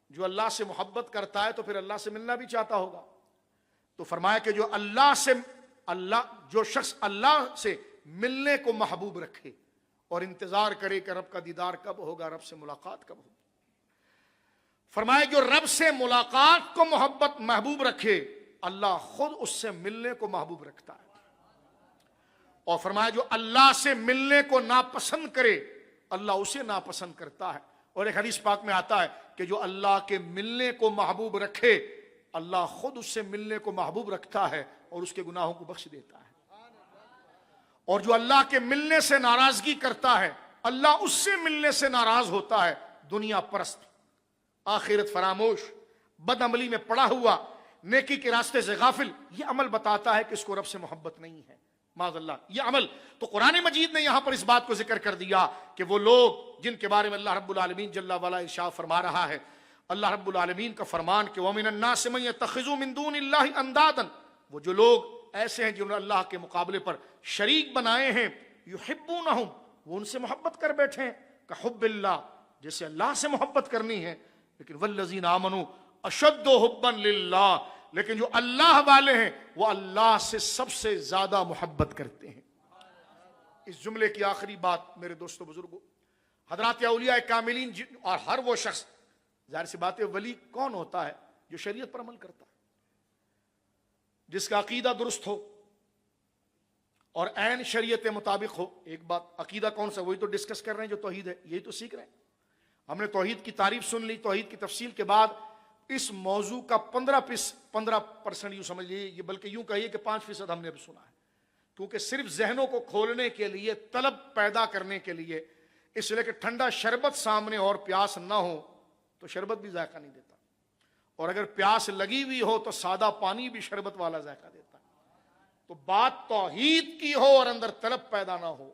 جو اللہ سے محبت کرتا ہے تو پھر اللہ سے ملنا بھی چاہتا ہوگا۔ تو فرمایا کہ جو شخص اللہ سے ملنے کو محبوب رکھے اور انتظار کرے کہ رب کا دیدار کب ہوگا، رب سے ملاقات کب ہوگی، فرمایا جو رب سے ملاقات کو محبوب رکھے اللہ خود اس سے ملنے کو محبوب رکھتا ہے۔ اور فرمایا جو اللہ سے ملنے کو ناپسند کرے اللہ اسے ناپسند کرتا ہے۔ اور ایک حدیث پاک میں آتا ہے کہ جو اللہ کے ملنے کو محبوب رکھے اللہ خود اس سے ملنے کو محبوب رکھتا ہے اور اس کے گناہوں کو بخش دیتا ہے۔ اور جو اللہ کے ملنے سے ناراضگی کرتا ہے اللہ اس سے ملنے سے ناراض ہوتا ہے۔ دنیا پرست، آخرت فراموش، بد عملی میں پڑا ہوا، نیکی کے راستے سے غافل، یہ عمل بتاتا ہے کہ اس کو رب سے محبت نہیں ہے، معاذ اللہ۔ یہ عمل تو قرآن مجید نے یہاں پر اس بات کو ذکر کر دیا کہ وہ لوگ جن کے بارے میں اللہ رب العالمین جل وعلا ارشاد فرما رہا ہے، اللہ رب العالمین کا فرمان کہ وَمِنَ النَّاسِ مَن يَتَّخِذُ مِن دُونِ اللَّهِ أَندَادًا، وہ جو لوگ ایسے ہیں جنہوں نے اللہ کے مقابلے پر شریک بنائے ہیں، يُحِبُّونَهُمْ، وہ ان سے محبت کر بیٹھے ہیں، كَحُبِّ اللَّهِ، جیسے اللہ سے محبت کرنی ہے۔ لیکن وَالَّذِينَ آمَنُوا أَشَدُّ حُبًّا لِلَّهِ، لیکن جو اللہ والے ہیں وہ اللہ سے سب سے زیادہ محبت کرتے ہیں۔ اس جملے کی آخری بات میرے دوستو بزرگوں، حضرات اولیاء کاملین اور ہر وہ شخص، ظاہر سی بات ہے ولی کون ہوتا ہے؟ جو شریعت پر عمل کرتا ہے، جس کا عقیدہ درست ہو اور عین شریعت مطابق ہو۔ ایک بات، عقیدہ کون سا؟ وہی تو ڈسکس کر رہے ہیں جو توحید ہے، یہی تو سیکھ رہے ہیں۔ ہم نے توحید کی تعریف سن لی، توحید کی تفصیل کے بعد اس موضوع کا 15% یوں سمجھ لیجیے، یہ بلکہ یوں کہیے کہ 5% ہم نے اب سنا ہے، کیونکہ صرف ذہنوں کو کھولنے کے لیے، طلب پیدا کرنے کے لیے، اس لیے کہ ٹھنڈا شربت سامنے اور پیاس نہ ہو تو شربت بھی ذائقہ نہیں دیتا، اور اگر پیاس لگی ہوئی ہو تو سادہ پانی بھی شربت والا ذائقہ دیتا ہے۔ تو بات توحید کی ہو اور اندر طلب پیدا نہ ہو،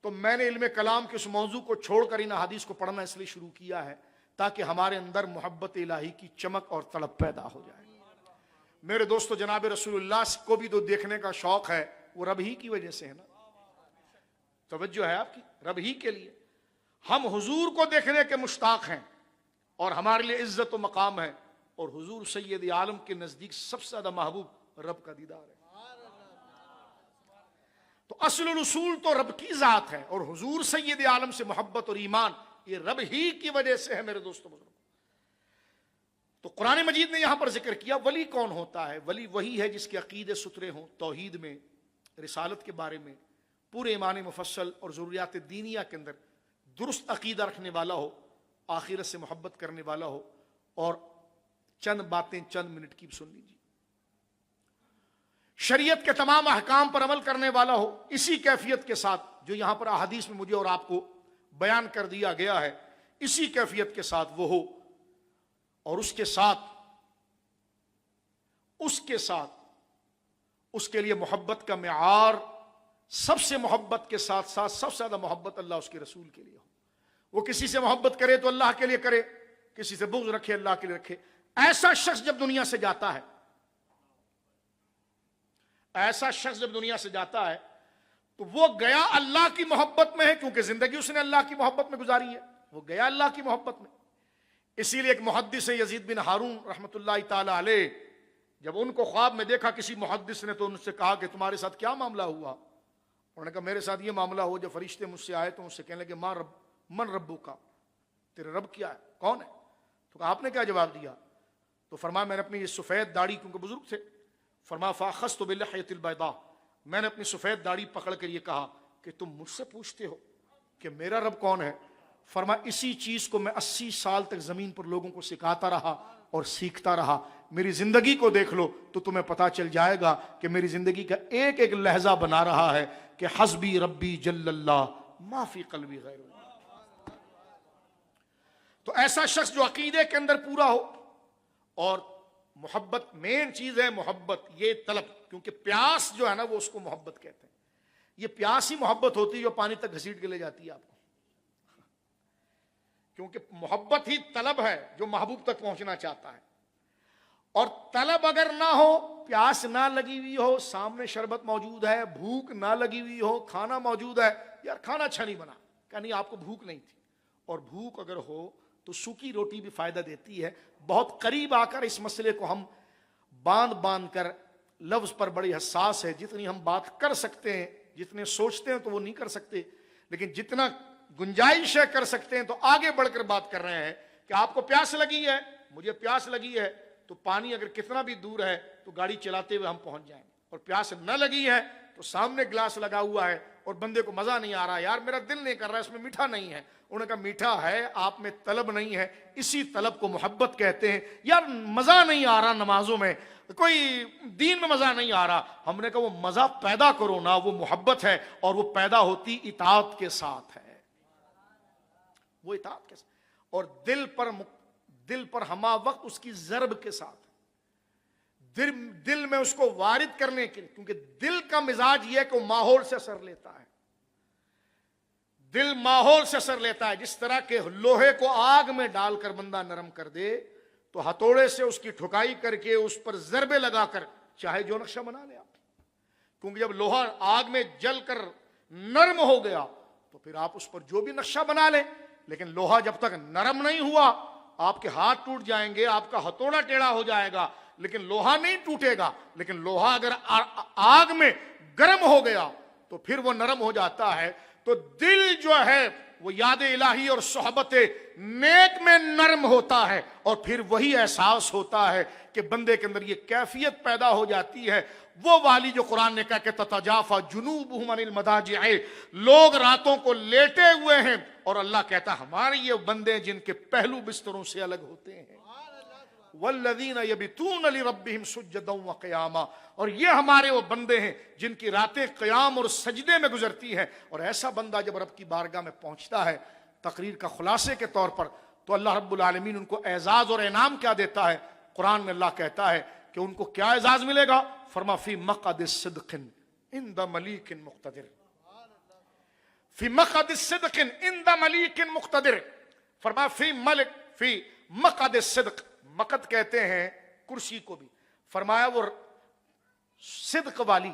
تو میں نے علم کلام کے اس موضوع کو چھوڑ کر ان حدیث کو پڑھنا اس لیے شروع کیا ہے تاکہ ہمارے اندر محبت الہی کی چمک اور طلب پیدا ہو جائے۔ میرے دوستو، جناب رسول اللہ کو بھی تو دیکھنے کا شوق ہے، وہ رب ہی کی وجہ سے ہے نا، توجہ ہے آپ کی، رب ہی کے لیے ہم حضور کو دیکھنے کے مشتاق ہیں اور ہمارے لیے عزت و مقام ہے، اور حضور سید عالم کے نزدیک سب سے زیادہ محبوب رب کا دیدار ہے۔ تو اصل رسول تو رب کی ذات ہے، اور حضور سید عالم سے محبت اور ایمان یہ رب ہی کی وجہ سے ہے۔ میرے دوستو بزرگوں، تو قرآن مجید نے یہاں پر ذکر کیا ولی کون ہوتا ہے۔ ولی وہی ہے جس کے عقیدے ستھرے ہوں، توحید میں، رسالت کے بارے میں پورے ایمان مفصل اور ضروریات دینیہ کے اندر درست عقیدہ رکھنے والا ہو، آخرت سے محبت کرنے والا ہو، اور چند باتیں چند منٹ کی سن لیجیے، شریعت کے تمام احکام پر عمل کرنے والا ہو، اسی کیفیت کے ساتھ جو یہاں پر احادیث میں مجھے اور آپ کو بیان کر دیا گیا ہے، اسی کیفیت کے ساتھ وہ ہو، اور اس کے ساتھ اس کے لیے محبت کا معیار سب سے محبت کے ساتھ ساتھ سب سے زیادہ محبت اللہ اس کے رسول کے لیے ہو۔ وہ کسی سے محبت کرے تو اللہ کے لیے کرے، کسی سے بغض رکھے اللہ کے لیے رکھے۔ ایسا شخص جب دنیا سے جاتا ہے تو وہ گیا اللہ کی محبت میں ہے، کیونکہ زندگی اس نے اللہ کی محبت میں گزاری ہے، وہ گیا اللہ کی محبت میں۔ اسی لیے ایک محدث یزید بن ہارون رحمۃ اللہ تعالی علیہ، جب ان کو خواب میں دیکھا کسی محدث نے تو ان سے کہا کہ تمہارے ساتھ کیا معاملہ ہوا؟ انہوں نے کہا میرے ساتھ یہ معاملہ ہو، جب فرشتے مجھ سے آئے تو مجھ سے کہنے لگے من ربو کا، تیرے رب کیا ہے، کون ہے؟ تو کہا آپ نے کیا جواب دیا؟ تو فرمایا میں نے اپنی یہ سفید داڑھی، کیونکہ بزرگ تھے، فرمایا فاخذت بلحیۃ البیضاء، میں نے اپنی سفید داڑھی پکڑ کر یہ کہا کہ تم مجھ سے پوچھتے ہو کہ میرا رب کون ہے؟ فرمایا اسی چیز کو میں 80 سال تک زمین پر لوگوں کو سکھاتا رہا اور سیکھتا رہا. میری زندگی کو دیکھ لو تو تمہیں پتا چل جائے گا کہ میری زندگی کا ایک ایک لہجہ بنا رہا ہے کہ حسبی ربی جل اللہ ما فی قلبی غیر اللہ. تو ایسا شخص جو عقیدے کے اندر پورا ہو, اور محبت مین چیز ہے, محبت یہ طلب, کیونکہ پیاس جو ہے نا وہ اس کو محبت کہتے ہیں. یہ پیاس ہی محبت ہوتی ہے جو پانی تک گھسیٹ کے لے جاتی ہے آپ کو, کیونکہ محبت ہی طلب ہے جو محبوب تک پہنچنا چاہتا ہے. اور طلب اگر نہ ہو, پیاس نہ لگی ہوئی ہو, سامنے شربت موجود ہے, بھوک نہ لگی ہوئی ہو, کھانا موجود ہے, یار کھانا اچھا نہیں بنا, کہ نہیں آپ کو بھوک نہیں تھی, اور بھوک اگر ہو تو سوکھی روٹی بھی فائدہ دیتی ہے. بہت قریب آ کر اس مسئلے کو ہم باندھ کر, لفظ پر بڑی حساس ہے, جتنی ہم بات کر سکتے ہیں, جتنے سوچتے ہیں تو وہ نہیں کر سکتے, لیکن جتنا گنجائش ہے کر سکتے ہیں تو آگے بڑھ کر بات کر رہے ہیں کہ آپ کو پیاس لگی ہے, مجھے پیاس لگی ہے, تو پانی اگر کتنا بھی دور ہے تو گاڑی چلاتے ہوئے ہم پہنچ جائیں گے. اور پیاس نہ لگی ہے تو سامنے گلاس لگا ہوا ہے اور بندے کو مزہ نہیں آ رہا, یار میرا دل نہیں کر رہا, اس میں میٹھا نہیں ہے. انہوں نے کہا میٹھا ہے, آپ میں طلب نہیں ہے, اسی طلب کو محبت کہتے ہیں. یار مزہ نہیں آ رہا نمازوں میں, کوئی دین میں مزہ نہیں آ رہا. ہم نے کہا وہ مزہ پیدا کرو نا, وہ محبت ہے, اور وہ پیدا ہوتی اطاعت کے ساتھ ہے, وہ اطاعت کے ساتھ, اور دل پر ہما وقت اس کی ضرب کے ساتھ, دل میں اس کو وارد کرنے کے لیے, کیونکہ دل کا مزاج یہ ہے کہ وہ ماحول سے اثر لیتا ہے. دل ماحول سے اثر لیتا ہے. جس طرح کہ لوہے کو آگ میں ڈال کر بندہ نرم کر دے تو ہتھوڑے سے اس کی ٹھکائی کر کے اس پر ضربے لگا کر چاہے جو نقشہ بنا لے آپ, کیونکہ جب لوہا آگ میں جل کر نرم ہو گیا تو پھر آپ اس پر جو بھی نقشہ بنا لیں, لیکن لوہا جب تک نرم نہیں ہوا آپ کے ہاتھ ٹوٹ جائیں گے, آپ کا ہتھوڑا ٹیڑھا ہو جائے گا, لیکن لوہا نہیں ٹوٹے گا. لیکن لوہا اگر آگ میں گرم ہو گیا تو پھر وہ نرم ہو جاتا ہے. تو دل جو ہے وہ یاد الہی اور صحبت نیک میں نرم ہوتا ہے, اور پھر وہی احساس ہوتا ہے کہ بندے کے اندر یہ کیفیت پیدا ہو جاتی ہے, وہ والی جو قرآن نے کہا کہ تتجافا جنوبہم عن المضاجع, لوگ راتوں کو لیٹے ہوئے ہیں, اور اللہ کہتا ہمارے یہ بندے جن کے پہلو بستروں سے الگ ہوتے ہیں. والذین یبیتون لربہم سجدا وقیاما, اور یہ ہمارے وہ بندے ہیں جن کی راتیں قیام اور سجدے میں گزرتی ہیں. اور ایسا بندہ جب رب کی بارگاہ میں پہنچتا ہے, تقریر کا خلاصے کے طور پر, تو اللہ رب العالمین ان کو اعزاز اور انعام کیا دیتا ہے. قرآن میں اللہ کہتا ہے کہ ان کو کیا اعزاز ملے گا, فرما فی مقعد صدق عند ملیک مقتدر, فی مقعد صدق عند ملیک مقتدر, فرما فی مقعد صدق, مقد کہتے ہیں کرسی کو بھی, فرمایا وہ صدق والی,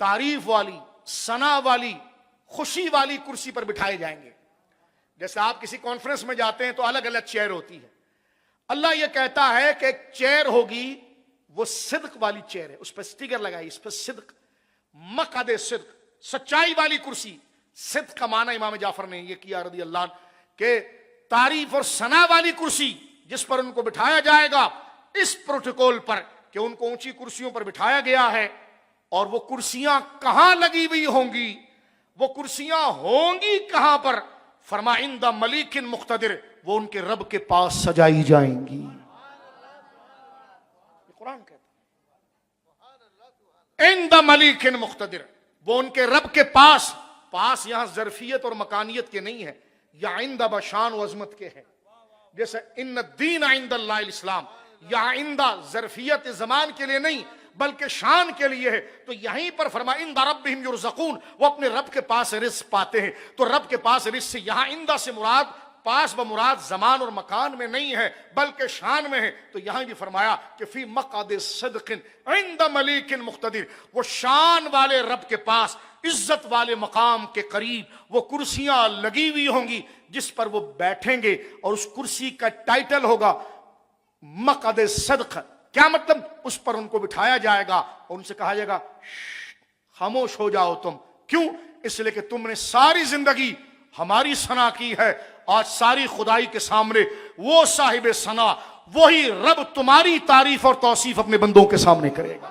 تعریف والی, ثنا والی, خوشی والی کرسی پر بٹھائے جائیں گے. جیسے آپ کسی کانفرنس میں جاتے ہیں تو الگ الگ چیئر ہوتی ہے, اللہ یہ کہتا ہے کہ ایک چیئر ہوگی وہ صدق والی چیئر ہے, اس پہ سٹیکر لگائی, اس پہ صدق, مقعد صدق, سچائی والی کرسی. صدق کا معنی امام جعفر نے یہ کیا رضی اللہ عنہ کہ تعریف اور ثنا والی کرسی جس پر ان کو بٹھایا جائے گا, اس پروٹوکول پر کہ ان کو اونچی کرسیوں پر بٹھایا گیا ہے. اور وہ کرسیاں کہاں لگی ہوئی ہوں گی, وہ کرسیاں ہوں گی کہاں پر, فرما عند ملیک مقتدر, وہ ان کے رب کے پاس سجائی جائیں گی. قرآن کہتا ہے عند ملیک مقتدر, وہ ان کے رب کے پاس, پاس یہاں ظرفیت اور مکانیت کے نہیں ہے, یا عند بشان و عظمت کے ہے. جیسے ان الدین عند اللہ الاسلام, یہاں عند ظرفیت زمان کے لیے نہیں بلکہ شان کے لیے ہے. تو یہیں پر فرمایا عند ربہم یرزقون, وہ اپنے رب کے پاس رزق پاتے ہیں. تو رب کے پاس رزق سے یہاں عند سے مراد پاس بمراد زمان اور مکان میں نہیں ہے بلکہ شان میں ہے. تو یہاں بھی فرمایا کہ فی مقعد صدق عند ملیک مقتدر, وہ شان والے رب کے پاس, عزت والے مقام کے قریب وہ کرسیاں لگی ہوئی ہوں گی جس پر وہ بیٹھیں گے, اور اس کرسی کا ٹائٹل ہوگا مقعد صدق. کیا مطلب, اس پر ان کو بٹھایا جائے گا اور ان سے کہا جائے گا خاموش ہو جاؤ تم. کیوں؟ اس لیے کہ تم نے ساری زندگی ہماری ثنا کی ہے, آج ساری خدائی کے سامنے وہ صاحب ثنا, وہی رب تمہاری تعریف اور توصیف اپنے بندوں کے سامنے کرے گا.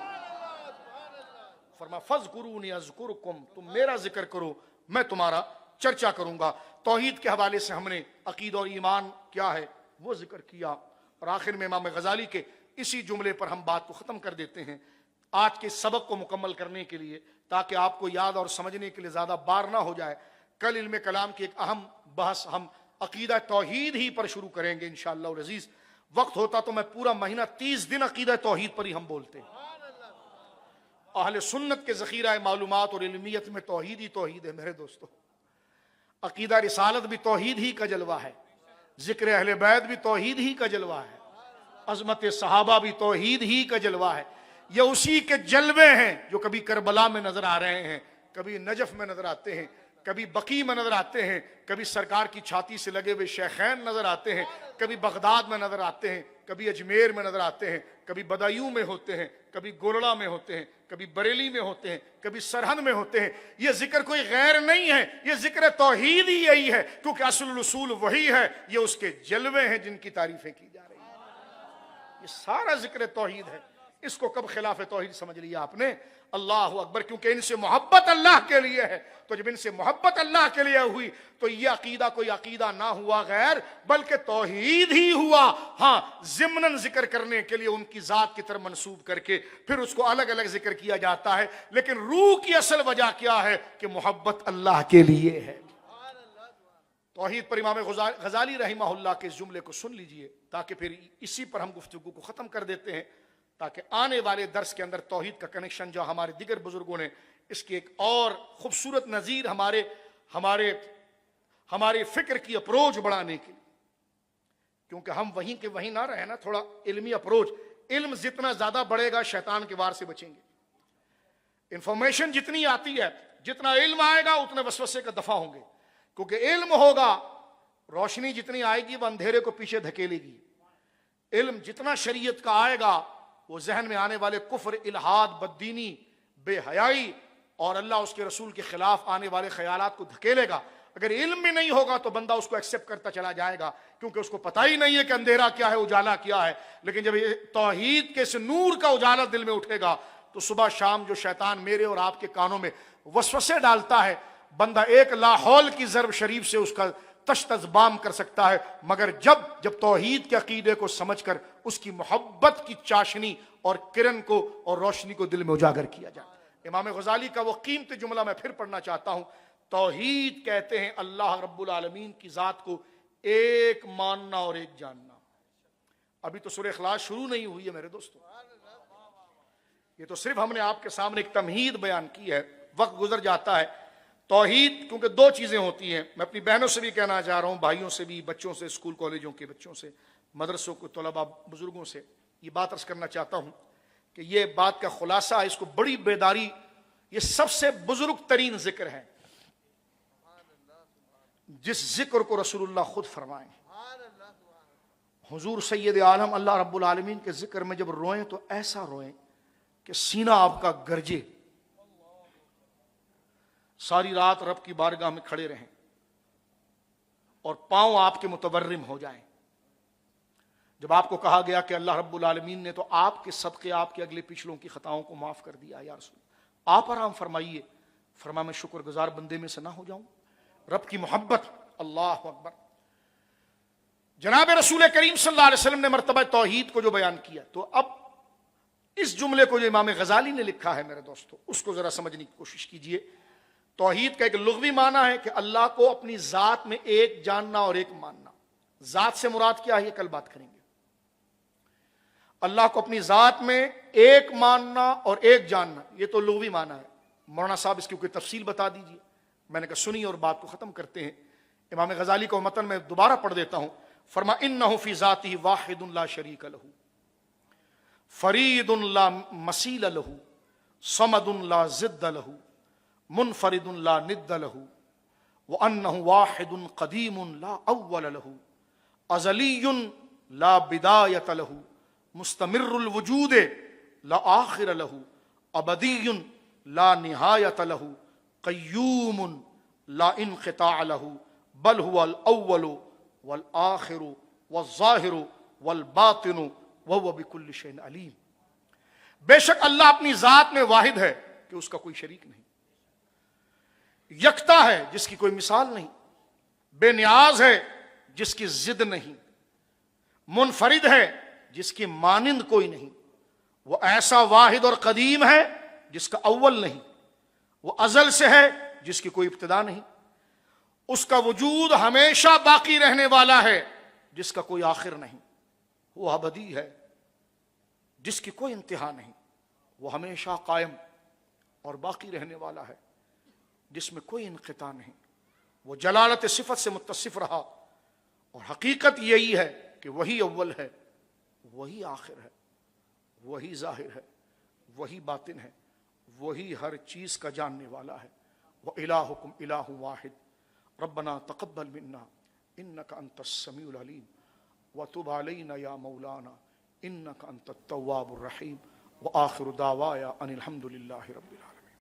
فرما فذکرونی اذکرکم، تم میرا ذکر کرو میں تمہارا چرچا کروں گا۔ توحید کے حوالے سے ہم نے عقیدہ اور ایمان کیا ہے وہ ذکر کیا، اور آخر میں امام غزالی کے اسی جملے پر ہم بات کو ختم کر دیتے ہیں آج کے سبق کو مکمل کرنے کے لیے، تاکہ آپ کو یاد اور سمجھنے کے لیے زیادہ بار نہ ہو جائے۔ کل علم کلام کی ایک اہم بحث ہم عقیدہ توحید ہی پر شروع کریں گے انشاءاللہ العزیز۔ وقت ہوتا تو میں پورا مہینہ 30 دن عقیدہ توحید پر ہی ہم بولتے ہیں۔ اہل سنت کے ذخیرہ معلومات اور علمیت میں توحید ہی توحید ہے میرے دوستو۔ عقیدہ رسالت بھی توحید ہی کا جلوہ ہے، ذکر اہل بیت بھی توحید ہی کا جلوہ ہے، عظمت صحابہ بھی توحید ہی کا جلوہ ہے۔ یہ اسی کے جلوے ہیں جو کبھی کربلا میں نظر آ رہے ہیں، کبھی نجف میں نظر آتے ہیں، کبھی بقیع میں نظر آتے ہیں، کبھی سرکار کی چھاتی سے لگے ہوئے شیخین نظر آتے ہیں، کبھی بغداد میں نظر آتے ہیں، کبھی اجمیر میں نظر آتے ہیں، کبھی بدایوں میں ہوتے ہیں، کبھی گولڑا میں ہوتے ہیں، کبھی بریلی میں ہوتے ہیں، کبھی سرہند میں ہوتے ہیں۔ یہ ذکر کوئی غیر نہیں ہے، یہ ذکر توحید ہی یہی ہے، کیونکہ اصل الاصول وہی ہے، یہ اس کے جلوے ہیں جن کی تعریفیں کی جا رہی ہیں۔ یہ سارا ذکر توحید ہے، اس کو کب خلاف توحید سمجھ لیا آپ نے؟ اللہ اکبر! کیونکہ ان سے محبت اللہ کے لیے ہے، تو جب ان سے محبت اللہ کے لیے ہوئی تو یہ عقیدہ کوئی عقیدہ نہ ہوا غیر، بلکہ توحید ہی ہوا۔ ہاں، ضمناً ذکر کرنے کے لیے ان کی ذات کی طرف منسوب کر کے پھر اس کو الگ الگ ذکر کیا جاتا ہے، لیکن روح کی اصل وجہ کیا ہے کہ محبت اللہ کے لیے ہے۔ توحید پر امام غزالی رحمہ اللہ کے اس جملے کو سن لیجئے، تاکہ پھر اسی پر ہم گفتگو کو ختم کر دیتے ہیں، تاکہ آنے والے درس کے اندر توحید کا کنیکشن جو ہمارے دیگر بزرگوں نے اس کی ایک اور خوبصورت نظیر ہمارے فکر کی اپروچ بڑھانے کے لیے، کیونکہ ہم وہیں کے وہیں نہ رہے نا، تھوڑا علمی اپروچ۔ علم جتنا زیادہ بڑھے گا شیطان کے وار سے بچیں گے۔ انفارمیشن جتنی آتی ہے، جتنا علم آئے گا اتنے وسوسے کا دفع ہوں گے، کیونکہ علم ہوگا، روشنی جتنی آئے گی وہ اندھیرے کو پیچھے دھکیلے گی۔ علم جتنا شریعت کا آئے گا وہ ذہن میں آنے والے کفر، الحاد، بددینی، بے حیائی اور اللہ اس کے رسول کے خلاف آنے والے خیالات کو دھکیلے گا۔ اگر علم میں نہیں ہوگا تو بندہ اس کو ایکسیپٹ کرتا چلا جائے گا، کیونکہ اس کو پتہ ہی نہیں ہے کہ اندھیرا کیا ہے، اجالا کیا ہے۔ لیکن جب توحید کے اس نور کا اجالا دل میں اٹھے گا تو صبح شام جو شیطان میرے اور آپ کے کانوں میں وسوسے ڈالتا ہے، بندہ ایک لاحول کی ضرب شریف سے اس کا تشت ازبام کر سکتا ہے، مگر جب توحید کے عقیدے کو سمجھ کر اس کی محبت کی چاشنی اور کرن کو اور روشنی کو دل میں اجاگر کیا جائے۔ امام غزالی کا وہ قیمتی جملہ میں پھر پڑھنا چاہتا ہوں۔ توحید کہتے ہیں اللہ رب العالمین کی ذات کو ایک ماننا اور ایک جاننا۔ ابھی تو سورہ اخلاص شروع نہیں ہوئی ہے میرے دوستو، یہ تو صرف ہم نے آپ کے سامنے ایک تمہید بیان کی ہے، وقت گزر جاتا ہے۔ توحید کیونکہ دو چیزیں ہوتی ہیں، میں اپنی بہنوں سے بھی کہنا چاہ رہا ہوں، بھائیوں سے بھی، بچوں سے، اسکول کالجوں کے بچوں سے، مدرسوں کے طلباء، بزرگوں سے یہ بات عرض کرنا چاہتا ہوں کہ یہ بات کا خلاصہ، اس کو بڑی بیداری، یہ سب سے بزرگ ترین ذکر ہے جس ذکر کو رسول اللہ خود فرمائیں۔ حضور سید عالم اللہ رب العالمین کے ذکر میں جب روئیں تو ایسا روئیں کہ سینہ آپ کا گرجے، ساری رات رب کی بارگاہ میں کھڑے رہیں اور پاؤں آپ کے متورم ہو جائیں۔ جب آپ کو کہا گیا کہ اللہ رب العالمین نے تو آپ کے صدقے آپ کے اگلے پچھلوں کی خطاؤں کو معاف کر دیا، یا رسول آپ آرام فرمائیے، فرمایا میں شکر گزار بندے میں سے نہ ہو جاؤں؟ رب کی محبت، اللہ اکبر۔ جناب رسول کریم صلی اللہ علیہ وسلم نے مرتبہ توحید کو جو بیان کیا، تو اب اس جملے کو جو امام غزالی نے لکھا ہے میرے دوستو، اس کو ذرا سمجھنے کی کوشش کیجئے۔ توحید کا ایک لغوی معنی ہے کہ اللہ کو اپنی ذات میں ایک جاننا اور ایک ماننا۔ ذات سے مراد کیا ہے یہ کل بات کریں گے۔ اللہ کو اپنی ذات میں ایک ماننا اور ایک جاننا، یہ تو لغوی معنی ہے۔ مولانا صاحب اس کی کوئی تفصیل بتا دیجئے۔ میں نے کہا سنی اور بات کو ختم کرتے ہیں۔ امام غزالی کو متن میں دوبارہ پڑھ دیتا ہوں۔ فرما انہ فی ذاتہ واحد لا شریک لہ، فرید لا مثیل لہ، صمد لا ضد لہ، منفرد لا ند لہ، وانہ واحد قدیم لا اول لہ، ازلی لا بدایۃ لہ، مستمر الوجود لا آخر لہ، ابدی لا نہایۃ لہ، قیوم لا انقطاع لہ، بل هو الاول والآخر والظاہر والباطن وهو بكل شيء علیم۔ بے شک اللہ اپنی ذات میں واحد ہے، کہ اس کا کوئی شریک نہیں، یکتا ہے جس کی کوئی مثال نہیں، بے نیاز ہے جس کی ضد نہیں، منفرد ہے جس کی مانند کوئی نہیں، وہ ایسا واحد اور قدیم ہے جس کا اول نہیں، وہ ازل سے ہے جس کی کوئی ابتدا نہیں، اس کا وجود ہمیشہ باقی رہنے والا ہے جس کا کوئی آخر نہیں، وہ ابدی ہے جس کی کوئی انتہا نہیں، وہ ہمیشہ قائم اور باقی رہنے والا ہے جس میں کوئی انقطاع نہیں، وہ جلالت صفت سے متصف رہا، اور حقیقت یہی ہے کہ وہی اول ہے، وہی آخر ہے، وہی ظاہر ہے، وہی باطن ہے، وہی ہر چیز کا جاننے والا ہے۔ وَإِلَٰهُكُمْ إِلَٰهٌ وَاحِدٌ رَبَّنَا تَقَبَّلْ مِنَّا إِنَّكَ أَنتَ السَّمِيعُ الْعَلِيمُ وَتُبْ عَلَيْنَا يَا مَوْلَانَا إِنَّكَ أَنتَ التَّوَّابُ الرَّحِيمُ وَآخِرُ دَعْوَايَا أَنِ الْحَمْدُ لِلَّهِ رَبِّ الْعَالَمِينَ۔